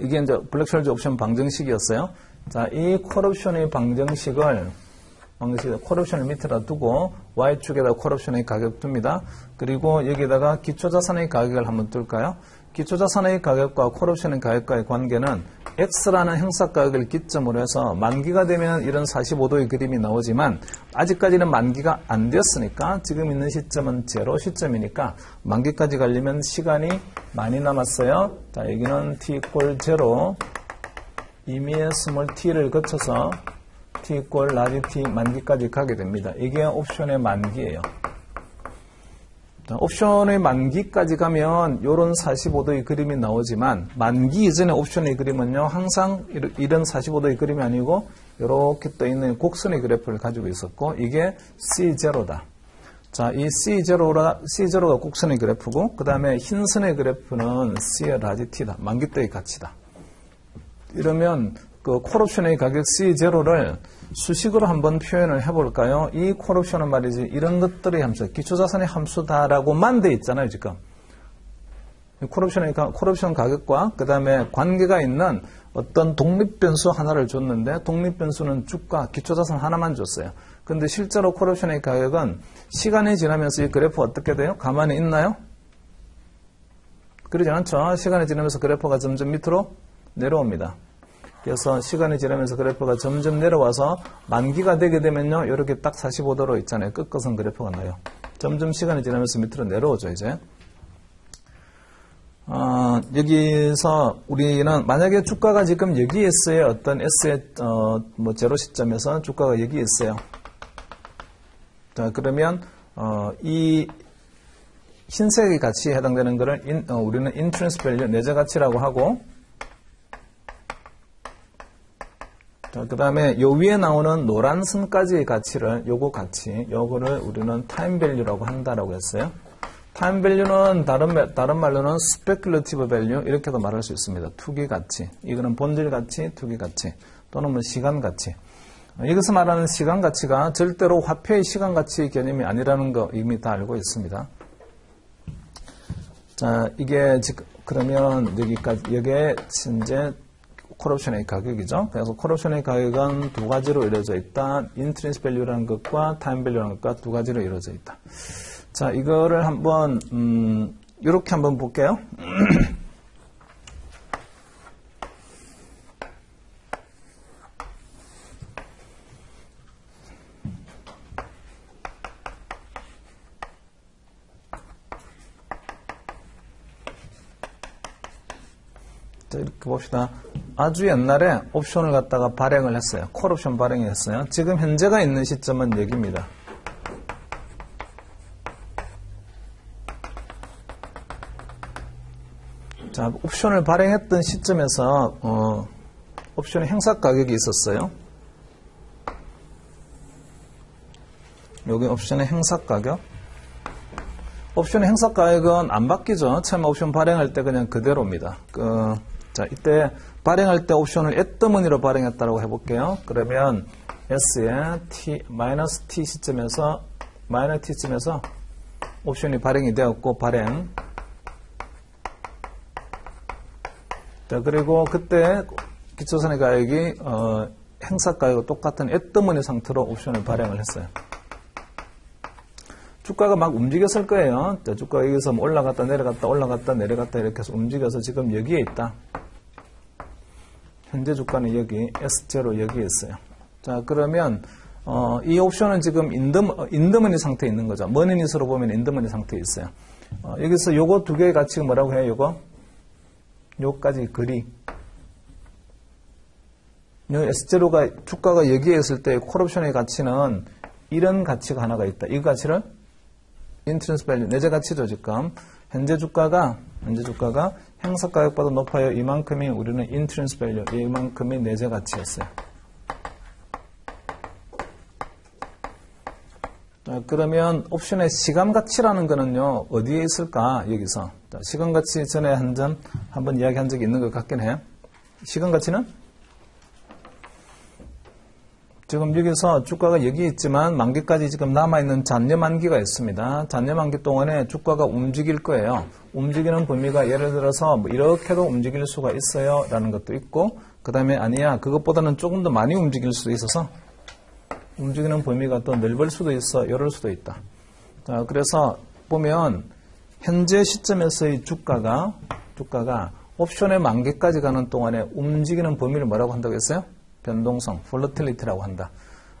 이게 이제 블랙숄즈 옵션 방정식이었어요. 자, 이 콜옵션의 방정식을 콜옵션을 밑에다 두고 Y축에다 콜옵션의 가격 둡니다. 그리고 여기다가 기초자산의 가격을 한번 둘까요? 기초자산의 가격과 콜옵션의 가격과의 관계는 X라는 행사가격을 기점으로 해서 만기가 되면 이런 45도의 그림이 나오지만 아직까지는 만기가 안 됐으니까 지금 있는 시점은 제로 시점이니까 만기까지 가려면 시간이 많이 남았어요. 자, 여기는 t = 0 이미의 스몰 t를 거쳐서 t = 라지 t 만기까지 가게 됩니다. 이게 옵션의 만기예요. 옵션의 만기까지 가면 이런 45도의 그림이 나오지만 만기 이전의 옵션의 그림은요 항상 이런 45도의 그림이 아니고 이렇게 떠 있는 곡선의 그래프를 가지고 있었고 이게 C0다. 자, 이 C0가 곡선의 그래프고 그 다음에 흰선의 그래프는 C의 라지 t다. 만기 때의 가치다. 이러면 그 콜옵션의 가격 C0를 수식으로 한번 표현을 해볼까요? 이 콜옵션은 말이지 이런 것들의 함수, 기초자산의 함수다라고만 돼 있잖아요 지금. 콜옵션 가격과 그 다음에 관계가 있는 어떤 독립변수 하나를 줬는데 독립변수는 주가, 기초자산 하나만 줬어요. 근데 실제로 콜옵션의 가격은 시간이 지나면서 이 그래프 어떻게 돼요? 가만히 있나요? 그러지 않죠. 시간이 지나면서 그래프가 점점 밑으로 내려옵니다. 그래서 시간이 지나면서 그래프가 점점 내려와서 만기가 되게 되면요. 이렇게 딱 45도로 있잖아요. 끝것은 그래프가 나요. 점점 시간이 지나면서 밑으로 내려오죠, 이제. 여기서 우리는 만약에 주가가 지금 여기에 있어요. 어떤 S의 제로 시점에서 주가가 여기에 있어요. 자, 그러면 이 흰색의 가치에 해당되는 거를 우리는 인트랜스 밸류 내재 가치라고 하고 그 다음에 요 위에 나오는 노란 선까지의 가치를 요거를 우리는 타임 밸류라고 한다라고 했어요. 타임 밸류는 다른 말로는 스페큘러티브 밸류 이렇게도 말할 수 있습니다. 투기 가치. 이거는 본질 가치, 투기 가치 또는 뭐 시간 가치. 여기서 말하는 시간 가치가 절대로 화폐의 시간 가치의 개념이 아니라는 거 이미 다 알고 있습니다. 자, 이게 지금 그러면 여기에 현재 콜옵션의 가격이죠. 그래서 콜옵션의 가격은 두 가지로 이루어져 있다. 인트랜스 밸류라는 것과 타임 밸류라는 것과 두 가지로 이루어져 있다. 자, 이거를 한번 이렇게 한번 볼게요. 자, 이렇게 봅시다. 아주 옛날에 옵션을 갖다가 발행을 했어요. 콜옵션 발행했어요. 지금 현재가 있는 시점은 여기입니다. 자, 옵션을 발행했던 시점에서 옵션의 행사 가격이 있었어요. 여기 옵션의 행사 가격. 옵션의 행사 가격은 안 바뀌죠. 처음 옵션 발행할 때 그냥 그대로입니다. 자, 이때 발행할 때 옵션을 at-the-money로 발행했다고 해볼게요. 그러면 S의 T 시점에서 T쯤에서 옵션이 발행이 되었고 발행. 자, 그리고 그때 기초선의 가격이 행사 가격과 똑같은 at-the-money 상태로 옵션을 발행을 했어요. 주가가 막 움직였을 거예요. 자, 주가가 여기서 올라갔다 내려갔다 올라갔다 내려갔다 이렇게 해서 움직여서 지금 여기에 있다. 현재 주가는 여기 S0 여기에 있어요. 자, 그러면 이 옵션은 지금 인더머니 상태에 있는 거죠. 머니닛으로 보면 인더머니 상태에 있어요. 여기서 요거 두 개의 가치가 뭐라고 해요? 요까지 거리. 여기 S0가 주가가 여기에 있을 때 콜옵션의 가치는 이런 가치가 하나가 있다. 이 가치를 인트런스 밸류, 내재 가치죠, 지금. 현재 주가가 행사 가격보다 높아요. 이만큼이 우리는 인트런스 밸류, 이만큼이 내재 가치였어요. 자, 그러면 옵션의 시간 가치라는 거는요, 어디에 있을까? 여기서. 자, 시간 가치 전에 한번 이야기한 적이 있는 것 같긴 해요. 시간 가치는? 지금 여기서 주가가 여기 있지만 만기까지 지금 남아있는 잔여 만기가 있습니다. 잔여 만기 동안에 주가가 움직일 거예요. 움직이는 범위가 예를 들어서 뭐 이렇게도 움직일 수가 있어요 라는 것도 있고, 그 다음에 아니야 그것보다는 조금 더 많이 움직일 수도 있어서 움직이는 범위가 더 넓을 수도 있어, 이럴 수도 있다. 자, 그래서 보면 현재 시점에서의 주가가 옵션의 만기까지 가는 동안에 움직이는 범위를 뭐라고 한다고 했어요? 변동성, volatility라고 한다.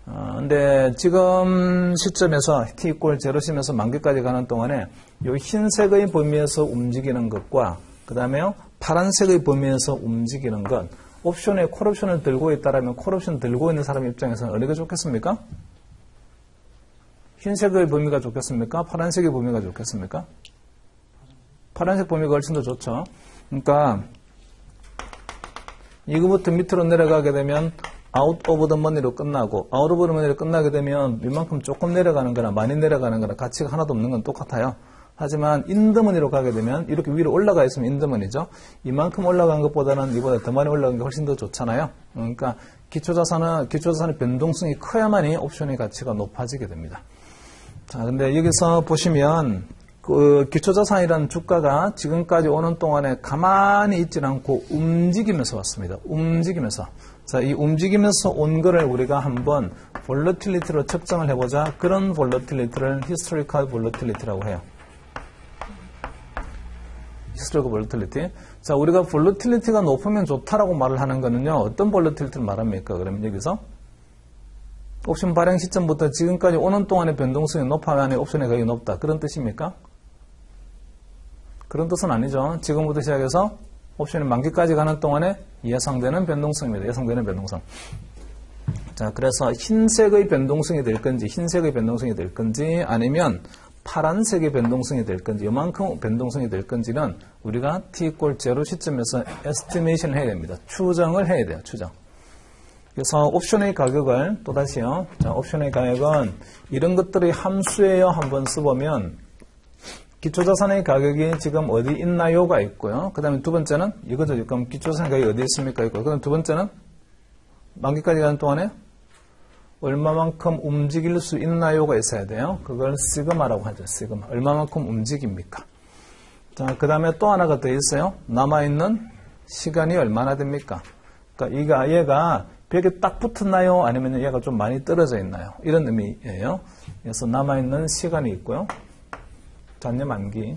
근데 지금 시점에서 t = 0시면서 만기까지 가는 동안에 이 흰색의 범위에서 움직이는 것과 그 다음에 파란색의 범위에서 움직이는 것, 옵션에 콜옵션을 들고 있다라면 콜옵션 들고 있는 사람 입장에서는 어느 게 좋겠습니까? 흰색의 범위가 좋겠습니까? 파란색의 범위가 좋겠습니까? 파란색 범위가 훨씬 더 좋죠. 그러니까 이거부터 밑으로 내려가게 되면 out of the money로 끝나고, out of the money로 끝나게 되면 이만큼 조금 내려가는 거나 많이 내려가는 거나 가치가 하나도 없는 건 똑같아요. 하지만 in the money로 가게 되면 이렇게 위로 올라가 있으면 in the money죠. 이만큼 올라간 것보다는 이보다 더 많이 올라간 게 훨씬 더 좋잖아요. 그러니까 기초자산의 변동성이 커야만이 옵션의 가치가 높아지게 됩니다. 자, 근데 여기서 보시면 그 기초자산이라는 주가가 지금까지 오는 동안에 가만히 있지 않고 움직이면서 왔습니다. 움직이면서. 자, 이 움직이면서 온 거를 우리가 한번 volatility로 측정을 해보자. 그런 volatility를 historical volatility라고 해요. historical volatility. 자, 우리가 volatility가 높으면 좋다라고 말을 하는 거는요, 어떤 volatility를 말합니까? 그러면 여기서 옵션 발행 시점부터 지금까지 오는 동안의 변동성이 높아야만 옵션의 가격이 높다. 그런 뜻입니까? 그런 뜻은 아니죠. 지금부터 시작해서 옵션이 만기까지 가는 동안에 예상되는 변동성입니다. 예상되는 변동성. 자, 그래서 흰색의 변동성이 될 건지 아니면 파란색의 변동성이 될 건지, 이만큼 변동성이 될 건지는 우리가 t = 0 시점에서 에스티메이션을 해야 됩니다. 추정을 해야 돼요. 추정. 그래서 옵션의 가격을 또다시요. 자, 옵션의 가격은 이런 것들의 함수예요. 한번 써보면 기초자산의 가격이 지금 어디 있나요가 있고요. 그 다음에 두 번째는 이거죠. 지금 기초자산의 가격이 어디 있습니까? 있고. 그 다음 두 번째는 만기까지 가는 동안에 얼마만큼 움직일 수 있나요가 있어야 돼요. 그걸 시그마라고 하죠. 시그마. 얼마만큼 움직입니까? 자, 그 다음에 또 하나가 더 있어요. 남아있는 시간이 얼마나 됩니까? 그러니까 얘가 벽에 딱 붙었나요? 아니면 얘가 좀 많이 떨어져 있나요? 이런 의미예요. 그래서 남아있는 시간이 있고요. 잔여 만기.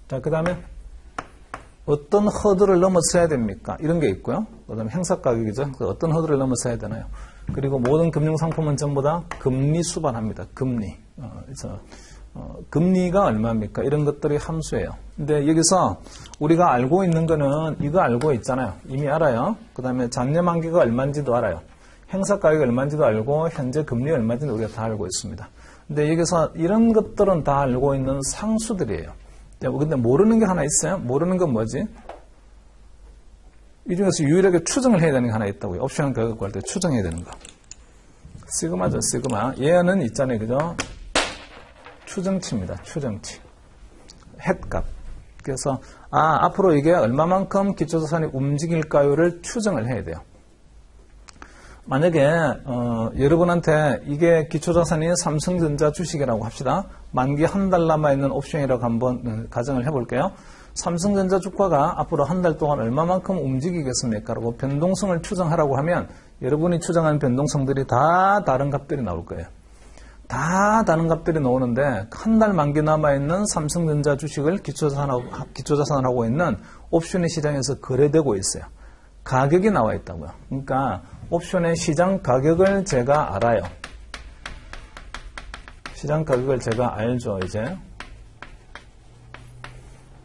자, 그 다음에 어떤 허들을 넘어서야 됩니까? 이런 게 있고요. 그 다음에 행사 가격이죠. 어떤 허들을 넘어서야 되나요? 그리고 모든 금융상품은 전부 다 금리 수반합니다. 금리. 그래서 금리가 얼마입니까? 이런 것들이 함수예요. 근데 여기서 우리가 알고 있는 거는 이거 알고 있잖아요. 이미 알아요. 그 다음에 잔여 만기가 얼마인지도 알아요. 행사 가격이 얼마인지도 알고 현재 금리 얼마인지도 우리가 다 알고 있습니다. 근데 여기서 이런 것들은 다 알고 있는 상수들이에요. 근데 모르는 게 하나 있어요. 모르는 건 뭐지? 이 중에서 유일하게 추정을 해야 되는 게 하나 있다고요. 옵션 가격 구할 때 추정해야 되는 거. 시그마죠, 시그마. 얘는 있잖아요. 그죠? 추정치입니다. 추정치. 햇값. 그래서 앞으로 이게 얼마만큼 기초자산이 움직일까요를 추정을 해야 돼요. 만약에 여러분한테 이게 기초자산이 삼성전자 주식이라고 합시다. 만기 한 달 남아있는 옵션이라고 한번 가정을 해볼게요. 삼성전자 주가가 앞으로 한 달 동안 얼마만큼 움직이겠습니까? 라고 변동성을 추정하라고 하면 여러분이 추정한 변동성들이 다 다른 값들이 나올 거예요. 다 다른 값들이 나오는데 한 달 만기 남아있는 삼성전자 주식을 기초자산을 하고 있는 옵션의 시장에서 거래되고 있어요. 가격이 나와 있다고요. 그러니까 옵션의 시장 가격을 제가 알아요. 시장 가격을 제가 알죠, 이제.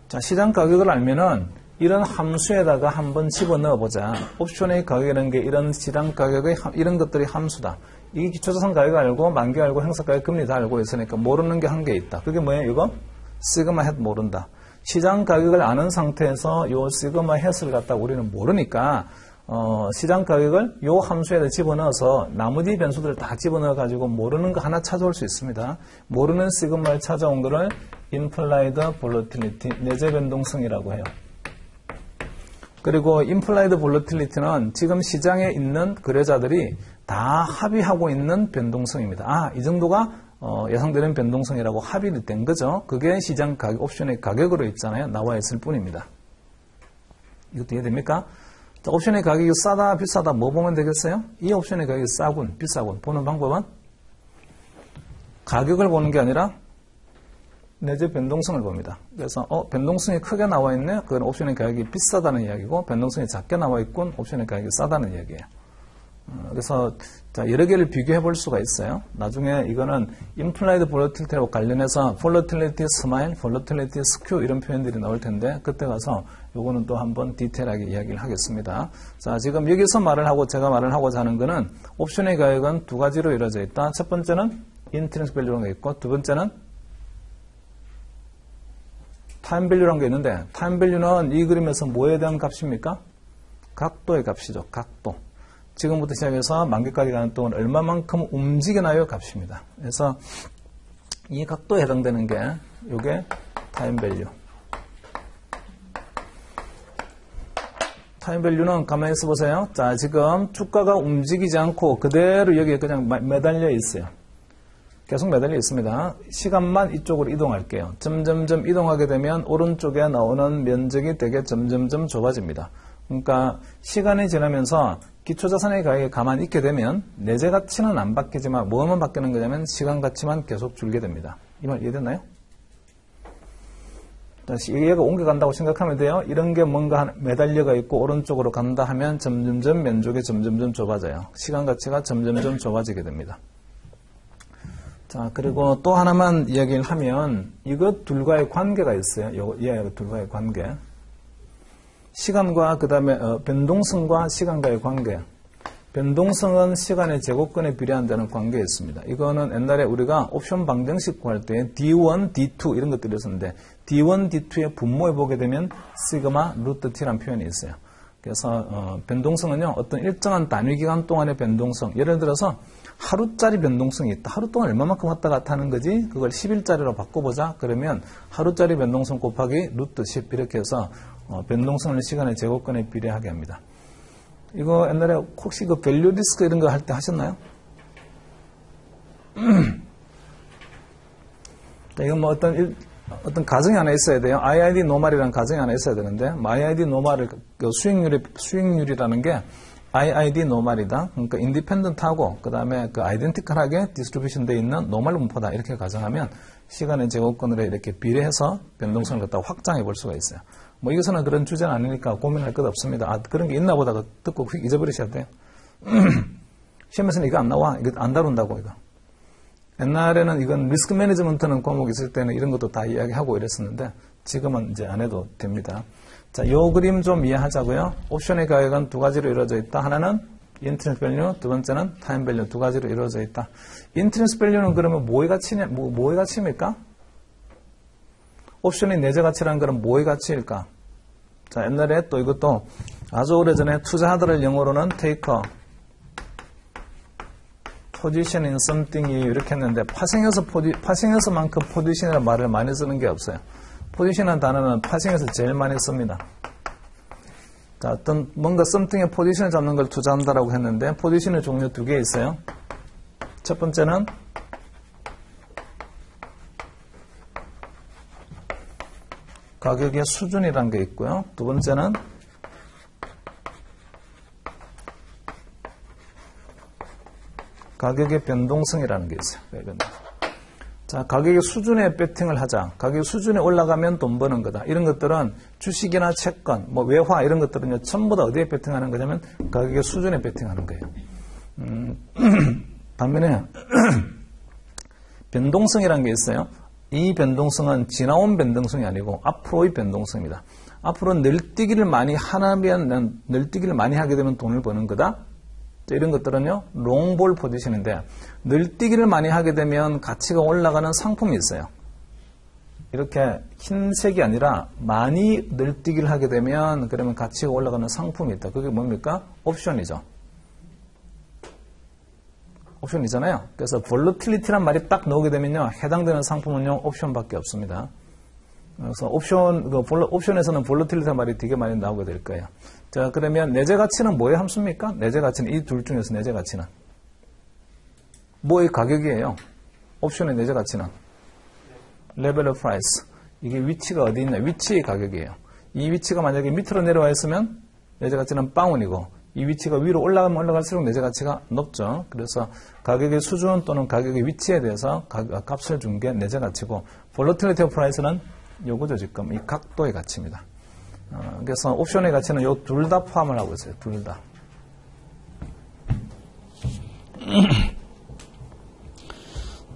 자, 시장 가격을 알면은 이런 함수에다가 한번 집어넣어 보자. 옵션의 가격이라는 게 이런 시장 가격의 이런 것들이 함수다. 이 기초자산 가격 알고 만기 알고 행사 가격 금리 다 알고 있으니까 모르는 게 한 개 있다. 그게 뭐예요? 이거 시그마 햇 모른다. 시장 가격을 아는 상태에서 요 시그마 햇을 갖다가 우리는 모르니까 시장 가격을 요 함수에다 집어넣어서 나머지 변수들을 다 집어넣어 가지고 모르는 거 하나 찾아올 수 있습니다. 모르는 시그마를 찾아온 거를 implied volatility, 내재 변동성이라고 해요. 그리고 implied volatility는 지금 시장에 있는 거래자들이 다 합의하고 있는 변동성입니다. 이 정도가 예상되는 변동성이라고 합의를 된 거죠. 그게 시장 가격, 옵션의 가격으로 있잖아요. 나와 있을 뿐입니다. 이것도 이해됩니까? 자, 옵션의 가격이 싸다, 비싸다, 뭐 보면 되겠어요? 이 옵션의 가격이 싸군, 비싸군. 보는 방법은 가격을 보는 게 아니라 내재 변동성을 봅니다. 그래서 변동성이 크게 나와 있네. 그건 옵션의 가격이 비싸다는 이야기고 변동성이 작게 나와 있군. 옵션의 가격이 싸다는 이야기예요. 그래서 자, 여러 개를 비교해 볼 수가 있어요. 나중에 이거는 implied volatility하고 관련해서 volatility smile, volatility skew 이런 표현들이 나올 텐데 그때 가서 요거는 또 한번 디테일하게 이야기를 하겠습니다. 자, 지금 여기서 말을 하고 제가 말을 하고자 하는 거는 옵션의 가격은 두 가지로 이루어져 있다. 첫 번째는 intrinsic value라는 게 있고 두 번째는 time value라는 게 있는데 time value는 이 그림에서 뭐에 대한 값입니까? 각도의 값이죠. 각도. 지금부터 시작해서 만기까지 가는 동안 얼마만큼 움직여나요 값입니다. 그래서 이 각도에 해당되는 게 이게 타임 밸류. 타임 밸류는 가만히 있어 보세요. 자, 지금 주가가 움직이지 않고 그대로 여기에 그냥 매달려 있어요. 계속 매달려 있습니다. 시간만 이쪽으로 이동할게요. 점점점 이동하게 되면 오른쪽에 나오는 면적이 되게 점점점 좁아집니다. 그러니까 시간이 지나면서 기초자산의 가격이 가만히 있게 되면 내재 가치는 안 바뀌지만 뭐만 바뀌는 거냐면 시간 가치만 계속 줄게 됩니다. 이 말 이해됐나요? 다시 얘가 옮겨간다고 생각하면 돼요. 이런 게 뭔가 매달려가 있고 오른쪽으로 간다 하면 점점점 면적이 점점점 좁아져요. 시간 가치가 점점점 좁아지게 됩니다. 자, 그리고 또 하나만 이야기를 하면 이것 둘과의 관계가 있어요. 얘 둘과의 관계. 시간과 그 다음에 변동성과 시간과의 관계. 변동성은 시간의 제곱근에 비례한다는 관계에 있습니다. 이거는 옛날에 우리가 옵션 방정식 구할 때 D1, D2 이런 것들이 있었는데 D1, D2의 분모에 보게 되면 시그마 루트 T라는 표현이 있어요. 그래서 변동성은요 어떤 일정한 단위 기간 동안의 변동성, 예를 들어서 하루짜리 변동성이 있다. 하루 동안 얼마만큼 왔다 갔다 하는 거지? 그걸 10일짜리로 바꿔보자. 그러면 하루짜리 변동성 곱하기 루트 10 이렇게 해서 변동성을 시간의 제곱근에 비례하게 합니다. 이거 옛날에 혹시 그 밸류 리스크 이런 거 할 때 하셨나요? 이건 뭐 어떤 가정이 하나 있어야 돼요. IID 노말이라는 가정이 하나 있어야 되는데, IID 노말을, 수익률이라는 게 IID 노말이다. 그러니까 인디펜던트하고, 그 다음에 그 아이덴티컬하게 디스트리뷰션 되어 있는 노말 분포다. 이렇게 가정하면 시간의 제곱근으로 이렇게 비례해서 변동성을 갖다가 확장해 볼 수가 있어요. 뭐 이것은 그런 주제는 아니니까 고민할 것 없습니다. 그런 게 있나 보다 듣고 휙 잊어버리셔야 돼요. 시험에서는 이거 안 나와. 이거 안 다룬다고 이거. 옛날에는 이건 리스크 매니지먼트는 과목이 있을 때는 이런 것도 다 이야기하고 이랬었는데 지금은 이제 안 해도 됩니다. 자, 요 그림 좀 이해하자고요. 옵션의 가격은 두 가지로 이루어져 있다. 하나는 인트리스 밸류, 두 번째는 타임 밸류 두 가지로 이루어져 있다. 인트리스 밸류는 그러면 뭐의 가치냐, 뭐의 가치입니까? 옵션의 내재 가치라는 것은 뭐의 가치일까? 자, 옛날에 또 이것도 아주 오래전에 투자하다를 영어로는 take a position in something이 이렇게 했는데 파생에서만큼 포지션이라는 말을 많이 쓰는 게 없어요. 포지션이라는 단어는 파생에서 제일 많이 씁니다. 자, 어떤 뭔가 something의 포지션을 잡는 걸 투자한다라고 했는데 포지션의 종류 두 개 있어요. 첫 번째는 가격의 수준이라는 게 있고요. 두 번째는 가격의 변동성이라는 게 있어요. 자, 가격의 수준에 배팅을 하자. 가격 수준에 올라가면 돈 버는 거다. 이런 것들은 주식이나 채권, 뭐 외화 이런 것들은요, 전부 다 어디에 배팅하는 거냐면 가격의 수준에 배팅하는 거예요. 반면에 변동성이라는 게 있어요. 이 변동성은 지나온 변동성이 아니고 앞으로의 변동성입니다. 앞으로 늘뛰기를 많이 하면 늘뛰기를 많이 하게 되면 돈을 버는 거다. 이런 것들은요, 롱볼 포지션인데 늘뛰기를 많이 하게 되면 가치가 올라가는 상품이 있어요. 이렇게 흰색이 아니라 많이 늘뛰기를 하게 되면 그러면 가치가 올라가는 상품이 있다. 그게 뭡니까? 옵션이죠. 옵션이잖아요. 그래서 볼러틸리티란 말이 딱 나오게 되면요, 해당되는 상품은요, 옵션밖에 없습니다. 그래서 옵션에서는 볼러틸리티란 말이 되게 많이 나오게 될 거예요. 자, 그러면 내재 가치는 뭐의 함수입니까? 내재 가치는 이 둘 중에서 내재 가치는 뭐의 가격이에요? 옵션의 내재 가치는 레벨 오브 프라이스. 이게 위치가 어디 있나? 위치의 가격이에요. 이 위치가 만약에 밑으로 내려와 있으면 내재 가치는 빵원이고 이 위치가 위로 올라가면 올라갈수록 내재 가치가 높죠. 그래서 가격의 수준 또는 가격의 위치에 대해서 값을 준 게 내재 가치고 볼러틸리티 오브 프라이스는 요거죠. 지금 이 각도의 가치입니다. 그래서 옵션의 가치는 요 둘 다 포함을 하고 있어요. 둘 다.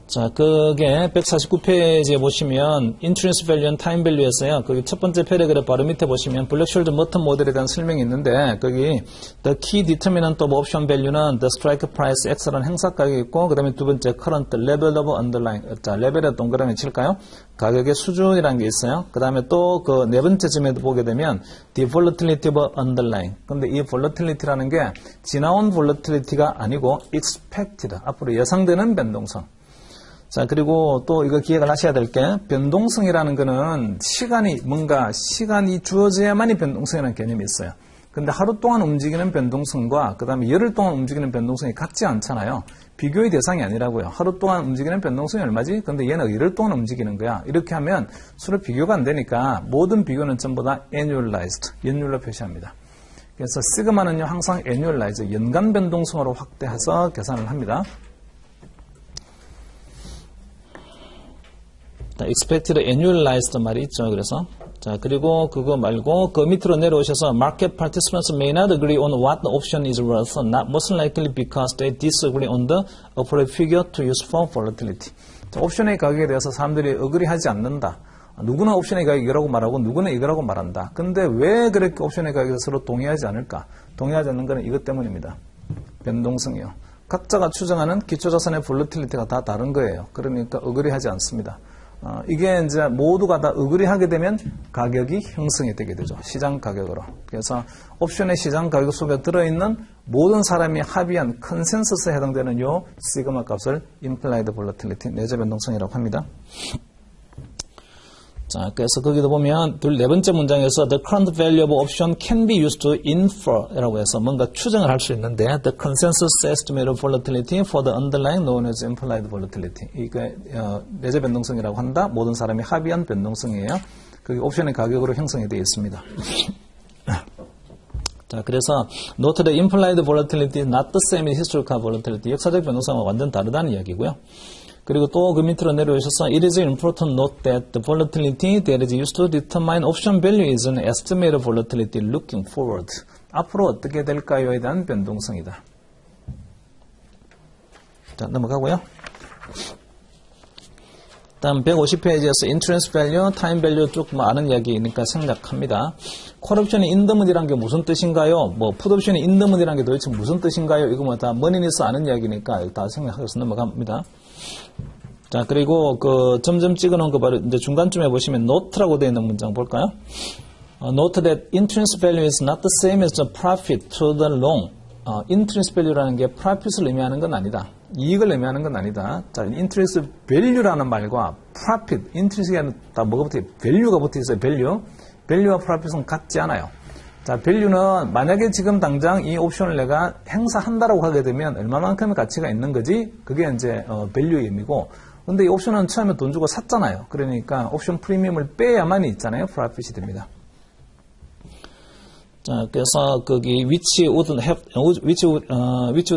자, 그게 149페이지에 보시면 Intrinsic Value and Time Value에서요. 거기 첫 번째 패러그래프 바로 밑에 보시면 블랙숄드 머튼 모델에 대한 설명이 있는데 거기 The Key Determinant of Option Value는 The Strike Price X라는 행사 가격이 있고 그 다음에 두 번째 Current Level of Underlying. 자, 레벨에 동그라미 칠까요? 가격의 수준이라는 게 있어요. 그 다음에 또 그 네 번째 점에도 보게 되면 The Volatility of Underlying. 근데 이 Volatility라는 게 지나온 Volatility가 아니고 Expected. 앞으로 예상되는 변동성. 자, 그리고 또 이거 기억을 하셔야 될 게 변동성이라는 거는 시간이 주어져야만이 변동성이라는 개념이 있어요. 근데 하루 동안 움직이는 변동성과 그 다음에 열흘 동안 움직이는 변동성이 같지 않잖아요. 비교의 대상이 아니라고요. 하루 동안 움직이는 변동성이 얼마지? 근데 얘는 열흘 동안 움직이는 거야. 이렇게 하면 서로 비교가 안 되니까 모든 비교는 전부 다 annualized, 연율로 표시합니다. 그래서 시그마는요 항상 annualized, 연간 변동성으로 확대해서 계산을 합니다. expected annualized 말이 있죠. 그래서 자, 그리고 그거 말고 그 밑으로 내려오셔서 market participants may not agree on what the option is worth, not most likely because they disagree on the appropriate figure to use for volatility. 자, 옵션의 가격에 대해서 사람들이 어그리하지 않는다. 누구는 옵션의 가격이 이거라고 말하고 누구는 이거라고 말한다. 근데 왜 그렇게 옵션의 가격에 서로 동의하지 않을까? 동의하지 않는 것은 이것 때문입니다. 변동성이요. 각자가 추정하는 기초자산의 볼러틸리티가 다 다른 거예요. 그러니까 어그리하지 않습니다. 이게 이제 모두가 다 어그리하게 되면 가격이 형성이 되게 되죠. 시장 가격으로. 그래서 옵션의 시장 가격 속에 들어있는 모든 사람이 합의한 컨센서스에 해당되는 요 시그마 값을 implied volatility, 내재 변동성이라고 합니다. 자, 그래서 거기도 보면 네 번째 문장에서 the current value of option can be used to infer라고 해서 뭔가 추정을 할 수 있는데 the consensus estimate of volatility for the underlying known as implied volatility. 이게 내재 변동성이라고 한다. 모든 사람이 합의한 변동성이에요. 그게 옵션의 가격으로 형성이 되어 있습니다. 자, 그래서 note the implied volatility is not the same as historical volatility. 역사적 변동성과 완전 다르다는 이야기고요. 그리고 또 그 밑으로 내려오셔서 It is important to note that the volatility that is used to determine option value is an estimated volatility looking forward. 앞으로 어떻게 될까요에 대한 변동성이다. 자, 넘어가고요. 다음 150페이지에서 interest value, time value 쭉 아는 이야기니까 생략합니다. call option이 in the money라는 게 무슨 뜻인가요? 뭐 put option이 in the money라는 게 도대체 무슨 뜻인가요? 이거 뭐 다 money니스 아는 이야기니까 다 생략해서 넘어갑니다. 자, 그리고 그 점점 찍어놓은 거 바로 이제 중간쯤에 보시면 note라고 되어 있는 문장 볼까요? Note that interest value is not the same as the profit to the loan. interest value라는 게 profit을 의미하는 건 아니다. 이익을 의미하는 건 아니다. 자, interest value라는 말과 profit, interest가 다 뭐가 붙어 있어요? value가 붙어 있어요. value와 profit은 같지 않아요. 자, value는 만약에 지금 당장 이 옵션을 내가 행사한다라고 하게 되면 얼마만큼의 가치가 있는 거지? 그게 이제 value의 의미고, 근데 이 옵션은 처음에 돈 주고 샀잖아요. 그러니까 옵션 프리미엄을 빼야만 있잖아요. profit이 됩니다. 자, 그래서 거기 which would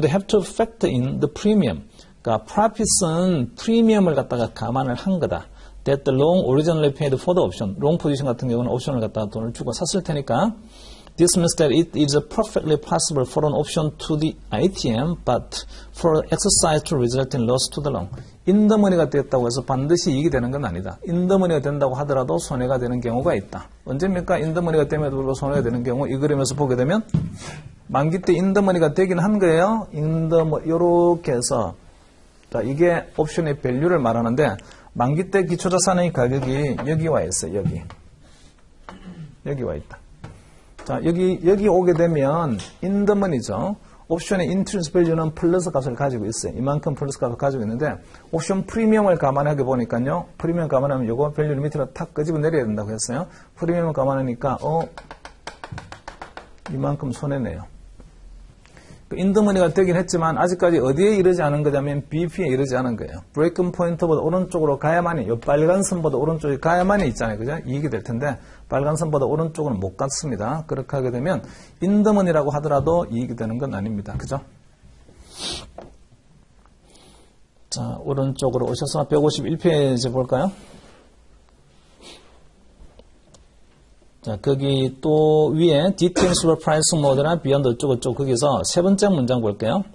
have to factor in the premium. 그러니까 profit은 프리미엄을 갖다가 감안을 한 거다. That the loan originally paid for the option. long 포지션 같은 경우는 옵션을 갖다가 돈을 주고 샀을 테니까. This means that it is perfectly possible for an option to the ITM, but for exercise to result in loss to the loan. in the money가 됐다고 해서 반드시 이익이 되는 건 아니다. in the money가 된다고 하더라도 손해가 되는 경우가 있다. 언제입니까? in the money가 되면 손해가 되는 경우 이 그림에서 보게 되면 만기 때 in the money가 되긴 한 거예요. in the 요렇게 해서 자, 이게 옵션의 밸류를 말하는데 만기 때 기초자산의 가격이 여기 와 있어요. 여기 와 있다. 자, 여기 오게 되면 in the money죠. 옵션의 interest value는 플러스 값을 가지고 있어요. 이만큼 플러스 값을 가지고 있는데 옵션 프리미엄을 감안하게 보니까요. 프리미엄 감안하면 요거 밸류를 밑으로 탁 끄집어 내려야 된다고 했어요. 프리미엄을 감안하니까 이만큼 손해네요. in the money가 되긴 했지만 아직까지 어디에 이르지 않은 거냐면 BP에 이르지 않은 거예요. 브레이크 포인트보다 오른쪽으로 가야만이, 요 빨간 선보다 오른쪽에 가야만이 있잖아요. 그죠? 이익이 될 텐데 빨간 선보다 오른쪽은 못 갔습니다. 그렇게 하게 되면 in the money라고 하더라도 이익이 되는 건 아닙니다. 그죠? 자, 오른쪽으로 오셔서 151페이지 볼까요? 자, 거기 또 위에 details of price mode나 beyond 어쩌고저쩌고 거기서 세 번째 문장 볼게요.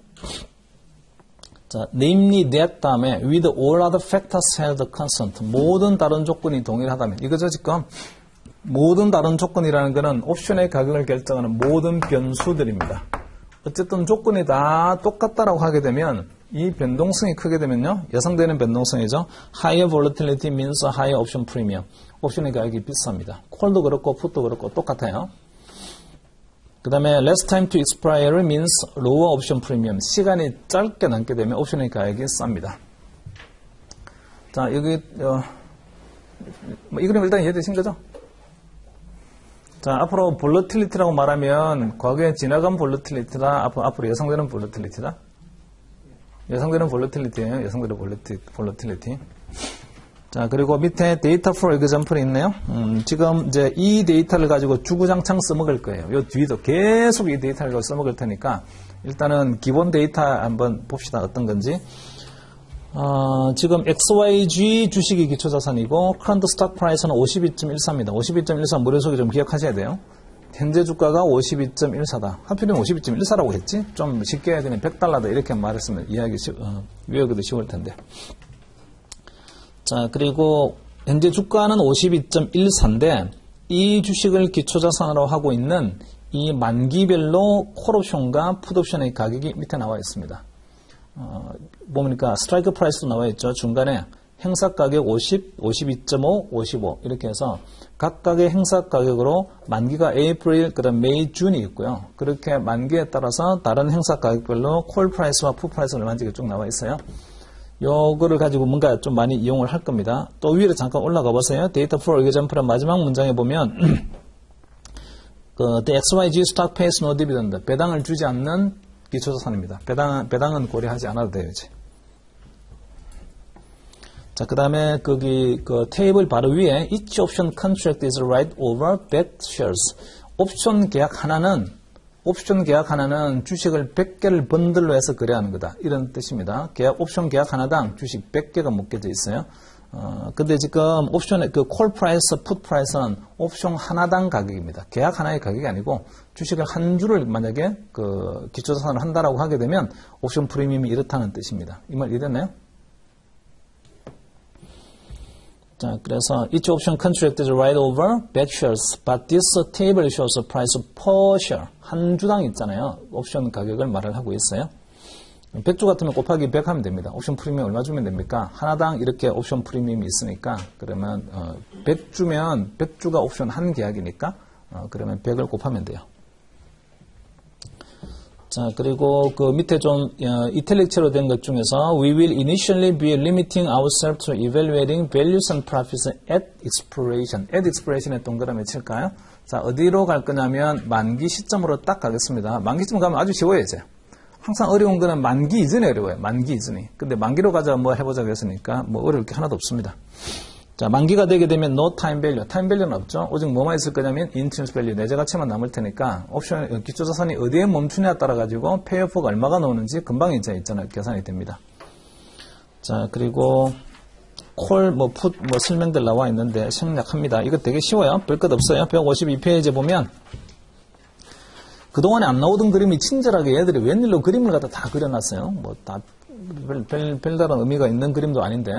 자, namely that 다음에 with all other factors held constant. 모든 다른 조건이 동일하다면. 이거죠, 지금. 모든 다른 조건이라는 것은 옵션의 가격을 결정하는 모든 변수들입니다. 어쨌든 조건이 다 똑같다라고 하게 되면 이 변동성이 크게 되면요. 예상되는 변동성이죠. Higher volatility means higher option premium. 옵션의 가격이 비쌉니다. 콜도 그렇고 풋도 그렇고 똑같아요. 그 다음에 less time to expire means lower option premium. 시간이 짧게 남게 되면 옵션의 가격이 쌉니다. 자, 여기 이 그림 일단 이해되신 거죠? 자, 앞으로 volatility라고 말하면 과거에 지나간 volatility다, 앞으로 예상되는 volatility다. 예상되는 volatility예요. 예상되는 volatility. 자, 그리고 밑에 data for example이 있네요. 지금 이제 이 데이터를 가지고 주구장창 써먹을 거예요. 요 뒤도 계속 이 데이터를 가지고 써먹을 테니까 일단은 기본 데이터 한번 봅시다. 어떤 건지. 지금 XYG 주식이 기초자산이고 current stock price는 52.14입니다. 52.14 머릿속에 좀 기억하셔야 돼요. 현재 주가가 52.14다. 하필이면 52.14라고 했지? 좀 쉽게 해야 되면 $100다 이렇게 말했으면 외우기도 쉬울 텐데. 자, 그리고 현재 주가는 52.14인데 이 주식을 기초자산으로 하고 있는 이 만기별로 콜옵션과 풋옵션의 가격이 밑에 나와 있습니다. 보니까 스트라이크 프라이스도 나와 있죠. 중간에 행사 가격 50, 52.5, 55 이렇게 해서 각각의 행사 가격으로 만기가 에이프릴, 그다음 메이, 준이 있고요. 그렇게 만기에 따라서 다른 행사 가격별로 콜 프라이스와 풋 프라이스가 얼마인지가 쭉 나와 있어요. 요거를 가지고 뭔가 좀 많이 이용을 할 겁니다. 또 위로 잠깐 올라가 보세요. 데이터 for example의 마지막 문장에 보면 the XYG stock pays no dividend. 배당을 주지 않는 기초자산입니다. 배당은 고려하지 않아도 돼요, 이제. 자, 그 다음에 거기 그 테이블 바로 위에 each option contract is right over backed shares. 옵션 계약 하나는 주식을 100개를 번들로 해서 거래하는 거다. 이런 뜻입니다. 옵션 계약 하나당 주식 100개가 묶여져 있어요. 근데 지금 옵션의 그 콜 프라이스, 풋 프라이스는 옵션 하나당 가격입니다. 계약 하나의 가격이 아니고 주식을 한 주를 만약에 그 기초자산을 한다라고 하게 되면 옵션 프리미엄이 이렇다는 뜻입니다. 이 말 이해됐나요? 자, 그래서 each option contract is right over back shares, but this table shows the price per share. 한 주당 있잖아요. 옵션 가격을 말을 하고 있어요. 100주 같으면 곱하기 100 하면 됩니다. 옵션 프리미엄 얼마 주면 됩니까? 하나당 이렇게 옵션 프리미엄이 있으니까 그러면 100주면 100주가 옵션 한 계약이니까 그러면 100을 곱하면 돼요. 자, 그리고 그 밑에 좀 이탈릭체로 된 것 중에서 We will initially be limiting ourselves to evaluating values and profits at expiration. at expiration에 동그라미 칠까요? 자, 어디로 갈 거냐면 만기 시점으로 딱 가겠습니다. 만기 시점 가면 아주 쉬워요, 이제. 항상 어려운 거는 만기 이전에 어려워요. 만기 이전이. 근데 만기로 가자 뭐 해보자고 했으니까 뭐 어려울 게 하나도 없습니다. 자, 만기가 되게 되면 no time value. time value는 없죠. 오직 뭐만 있을 거냐면 intrinsic value, 내재 가치만 남을 테니까 옵션, 기초자산이 어디에 멈추냐에 따라 가지고 페이오프가 얼마가 나오는지 금방 이제 있잖아요. 계산이 됩니다. 자, 그리고 콜, 뭐 풋, 뭐 설명들 나와 있는데 생략합니다. 이거 되게 쉬워요. 별 것 없어요. 152페이지에 보면 그동안에 안 나오던 그림이 친절하게 얘들이 웬일로 그림을 갖다 다 그려놨어요. 뭐 다 별다른 의미가 있는 그림도 아닌데.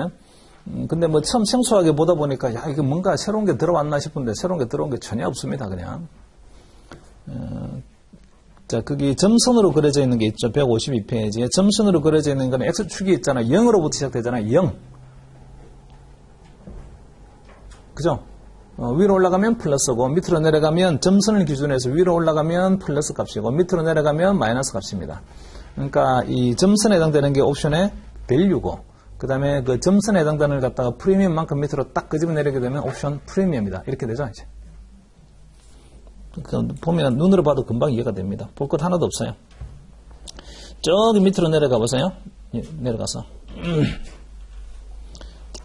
근데 뭐 처음 생소하게 보다 보니까 야, 이게 뭔가 새로운 게 들어왔나 싶은데 새로운 게 들어온 게 전혀 없습니다, 그냥. 자, 거기 점선으로 그려져 있는 게 있죠. 152페이지에. 점선으로 그려져 있는 거는 X축이 있잖아요. 0으로부터 시작되잖아요. 0. 그죠? 위로 올라가면 플러스고 밑으로 내려가면 점선을 기준으로 해서 위로 올라가면 플러스 값이고 밑으로 내려가면 마이너스 값입니다. 그러니까 이 점선에 해당되는 게 옵션의 밸류고 그 다음에 그 점선에 해당되는 걸 갖다가 프리미엄만큼 밑으로 딱 끄집어 내리게 되면 옵션 프리미엄이다. 이렇게 되죠, 이제. 보면 눈으로 봐도 금방 이해가 됩니다. 볼 것 하나도 없어요. 저기 밑으로 내려가 보세요. 내려가서.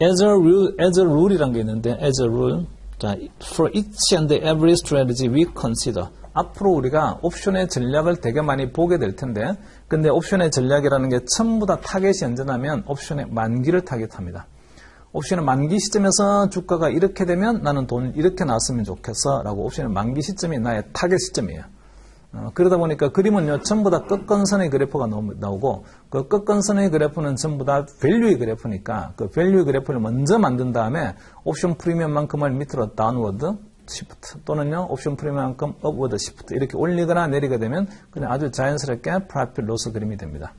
as a rule이란 게 있는데, as a rule. 자, for each and every strategy we consider. 앞으로 우리가 옵션의 전략을 되게 많이 보게 될 텐데, 근데 옵션의 전략이라는 게 전부 다 타겟이 언제냐면 옵션의 만기를 타겟합니다. 옵션의 만기 시점에서 주가가 이렇게 되면 나는 돈 이렇게 나왔으면 좋겠어 라고 옵션의 만기 시점이 나의 타겟 시점이에요. 그러다 보니까 그림은요 전부 다 끝건선의 그래프가 나오고 그 끝건선의 그래프는 전부 다 밸류의 그래프니까 그 밸류의 그래프를 먼저 만든 다음에 옵션 프리미엄만큼을 밑으로 다운워드 시프트 또는요 옵션 프리미엄만큼 업워드 시프트 이렇게 올리거나 내리게 되면 그냥 아주 자연스럽게 프로핏 로스 그림이 됩니다.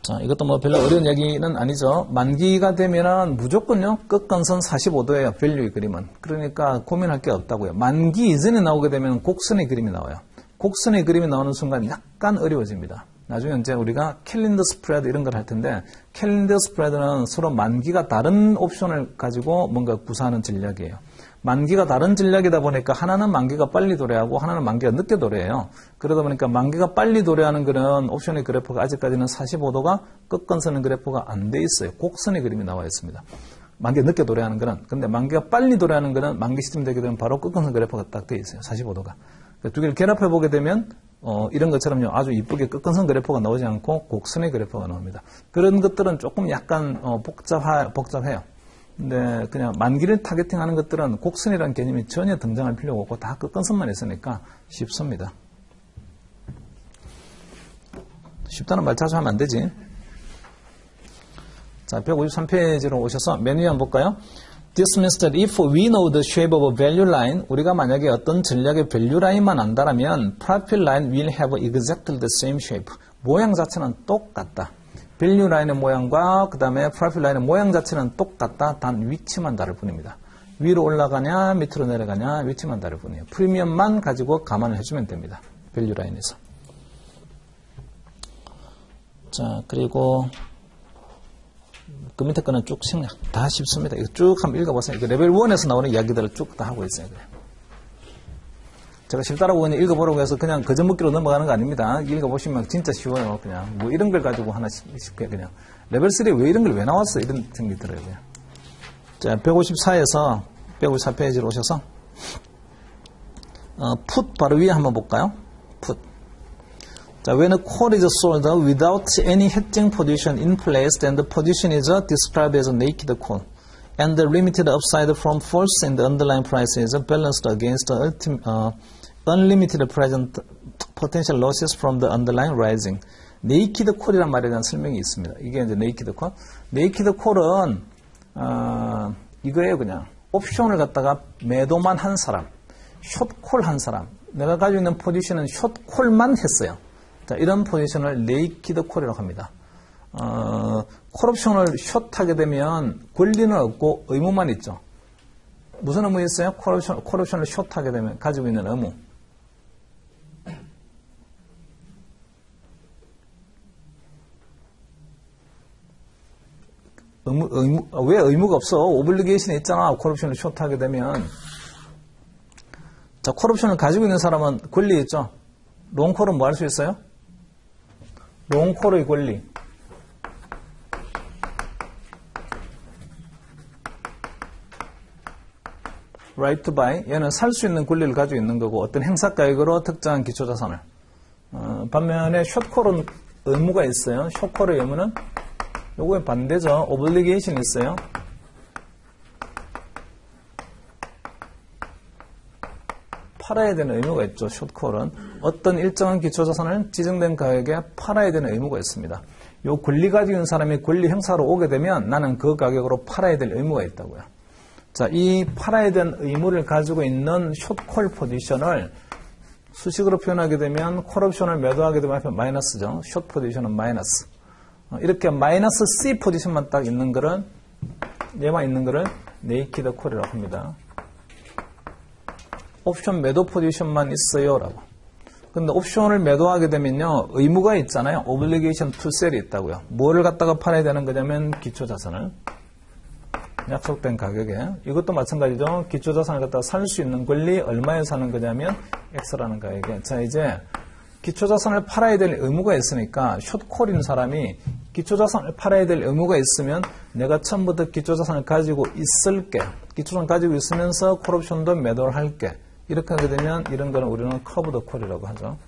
자, 이것도 뭐 별로 어려운 얘기는 아니죠. 만기가 되면은 무조건요, 끝건선 45도예요, 밸류의 그림은. 그러니까 고민할 게 없다고요. 만기 이전에 나오게 되면 곡선의 그림이 나와요. 곡선의 그림이 나오는 순간 약간 어려워집니다. 나중에 이제 우리가 캘린더 스프레드 이런 걸 할 텐데, 캘린더 스프레드는 서로 만기가 다른 옵션을 가지고 뭔가 구사하는 전략이에요. 만기가 다른 전략이다 보니까 하나는 만기가 빨리 도래하고 하나는 만기가 늦게 도래해요. 그러다 보니까 만기가 빨리 도래하는 그런 옵션의 그래프가 아직까지는 45도가 끝건선의 그래프가 안 돼 있어요. 곡선의 그림이 나와 있습니다. 만기가 늦게 도래하는 거는. 근데 만기가 빨리 도래하는 거는 만기 시점 되게 되면 바로 끝건선 그래프가 딱 돼 있어요. 45도가. 두 개를 결합해 보게 되면 이런 것처럼요 아주 이쁘게 끝건선 그래프가 나오지 않고 곡선의 그래프가 나옵니다. 그런 것들은 조금 약간 복잡해요. 근데 그냥 만기를 타겟팅하는 것들은 곡선이라는 개념이 전혀 등장할 필요가 없고 다 끝건선만 있으니까 쉽습니다. 쉽다는 말 자주 하면 안 되지. 자, 153페이지로 오셔서 메뉴 한번 볼까요? This means that if we know the shape of a value line, 우리가 만약에 어떤 전략의 value 라인만 안다라면 profit line will have exactly the same shape. 모양 자체는 똑같다. 밸류 라인의 모양과 그 다음에 프로핏 라인의 모양 자체는 똑같다. 단 위치만 다를 뿐입니다. 위로 올라가냐 밑으로 내려가냐 위치만 다를 뿐이에요. 프리미엄만 가지고 감안을 해주면 됩니다. 밸류 라인에서. 자, 그리고 그 밑에 거는 쭉 생략. 다 쉽습니다. 이거 쭉 한번 읽어보세요. 이거 레벨 1에서 나오는 이야기들을 쭉 다 하고 있어요. 제가 쉽다라고 그냥 읽어보라고 해서 그냥 거저먹기로 넘어가는 거 아닙니다. 읽어보시면 진짜 쉬워요. 그냥 뭐 이런 걸 가지고 하나 쉽게 그냥 레벨 3에 왜 이런 걸 왜 나왔어? 이런 생각이 들어요. 그냥. 자, 154에서 154페이지로 오셔서 put 바로 위에 한번 볼까요? put. 자, when a call is sold without any hedging position in place, then the position is described as a naked call. And the limited upside from false in the underlying price is balanced against the unlimited present potential losses from the underlying rising. 네이키드 콜이란 말에 대한 설명이 있습니다. 이게 이제 네이키드 콜. 네이키드 콜은 이거예요, 그냥. 옵션을 갖다가 매도만 한 사람, 숏콜 한 사람, 내가 가지고 있는 포지션은 숏콜만 했어요. 자, 이런 포지션을 네이키드 콜이라고 합니다. 콜옵션을 숏하게 되면 권리는 없고 의무만 있죠. 무슨 의무 있어요? 콜옵션을 숏하게 되면 가지고 있는 의무. 왜 의무가 없어? 오블리게이션이 있잖아. 콜옵션을 숏하게 되면. 자, 콜옵션을 가지고 있는 사람은 권리 있죠. 롱콜은 뭐 할 수 있어요? 롱콜의 권리. right to buy. 얘는 살 수 있는 권리를 가지고 있는 거고 어떤 행사가액으로 특정한 기초자산을. 반면에 숏콜은 의무가 있어요. 숏콜의 의무는 요거에 반대죠. 오블리게이션이 있어요. 팔아야 되는 의무가 있죠. 숏콜은. 어떤 일정한 기초자산을 지정된 가격에 팔아야 되는 의무가 있습니다. 요 권리 가지고 있는 사람이 권리 행사로 오게 되면 나는 그 가격으로 팔아야 될 의무가 있다고요. 자, 이 팔아야 되는 의무를 가지고 있는 숏콜 포지션을 수식으로 표현하게 되면 콜옵션을 매도하게 되면 마이너스죠. 숏 포지션은 마이너스. 이렇게 마이너스 C 포지션만 딱 있는 거를 얘만 있는 거를 네이키드 콜이라고 합니다. 옵션 매도 포지션만 있어요 라고. 근데 옵션을 매도하게 되면요 의무가 있잖아요. 오블리게이션 투 셀이 있다고요. 뭐를 갖다가 팔아야 되는 거냐면 기초자산을 약속된 가격에. 이것도 마찬가지죠. 기초자산을 갖다가 살 수 있는 권리 얼마에 사는 거냐면 X라는 가격에. 자, 이제 기초자산을 팔아야 될 의무가 있으니까 숏콜인 사람이 기초자산을 팔아야 될 의무가 있으면 내가 처음부터 기초자산을 가지고 있을게. 기초자산을 가지고 있으면서 콜옵션도 매도를 할게. 이렇게 하게 되면 이런 거는 우리는 커브드 콜이라고 하죠.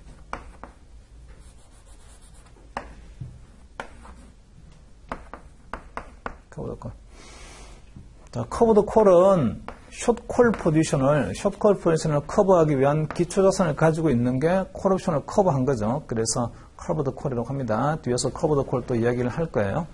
커브드 콜. 자, 커브드 콜은 숏콜 포지션을 커버하기 위한 기초자산을 가지고 있는 게 콜옵션을 커버한 거죠. 그래서 커브드 콜이라고 합니다. 뒤에서 커브드 콜 또 이야기를 할 거예요.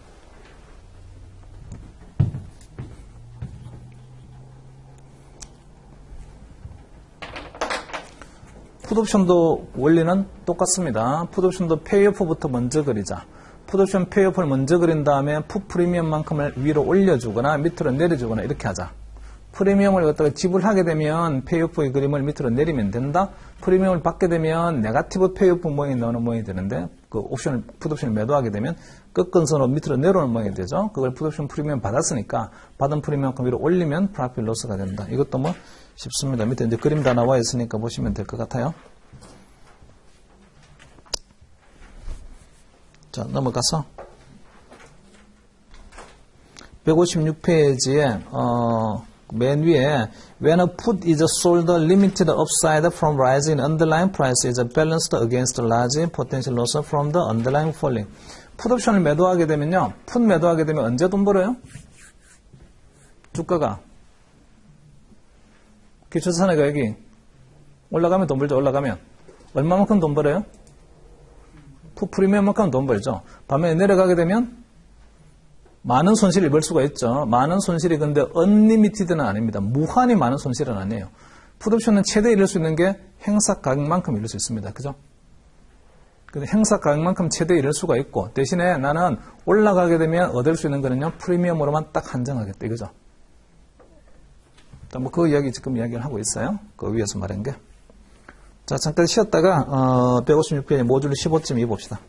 풋옵션도 원리는 똑같습니다. 풋옵션도 페이오프부터 먼저 그리자. 풋옵션 페이오프를 먼저 그린 다음에 풋 프리미엄만큼을 위로 올려주거나 밑으로 내려주거나 이렇게 하자. 프리미엄을 갖다가 지불하게 되면 페이오프의 그림을 밑으로 내리면 된다. 프리미엄을 받게 되면 네거티브 페이오프 모양이 나오는 모양이 되는데 그 옵션을 풋옵션을 매도하게 되면 끝근선으로 밑으로 내려오는 모양이 되죠. 그걸 풋옵션 프리미엄 받았으니까 받은 프리미엄만큼 위로 올리면 프로핏 로스가 된다. 이것도 뭐 쉽습니다. 밑에 이제 그림 다 나와 있으니까 보시면 될 것 같아요. 자, 넘어가서 156페이지에 맨 위에 when a put is sold limited upside from rising underlying price is balanced against large potential loss from the underlying falling. 풋 옵션을 매도하게 되면요. 풋 매도하게 되면 언제 돈 벌어요? 주가가 기초자산의 가격이 올라가면 돈 벌죠. 올라가면 얼마만큼 돈 벌어요? 풋 프리미엄만큼 돈 벌죠. 반면에 내려가게 되면 많은 손실을 입을 수가 있죠. 많은 손실이 근데 언리미티드는 아닙니다. 무한히 많은 손실은 아니에요. 풋옵션은 최대 이룰 수 있는 게 행사 가격만큼 이룰 수 있습니다. 그죠? 근데 행사 가격만큼 최대 이룰 수가 있고 대신에 나는 올라가게 되면 얻을 수 있는 거는요. 프리미엄으로만 딱 한정하겠다. 이거죠. 뭐 그 이야기 지금 이야기를 하고 있어요. 그 위에서 말한 게. 자, 잠깐 쉬었다가 156페이지 모듈 15.2 봅시다.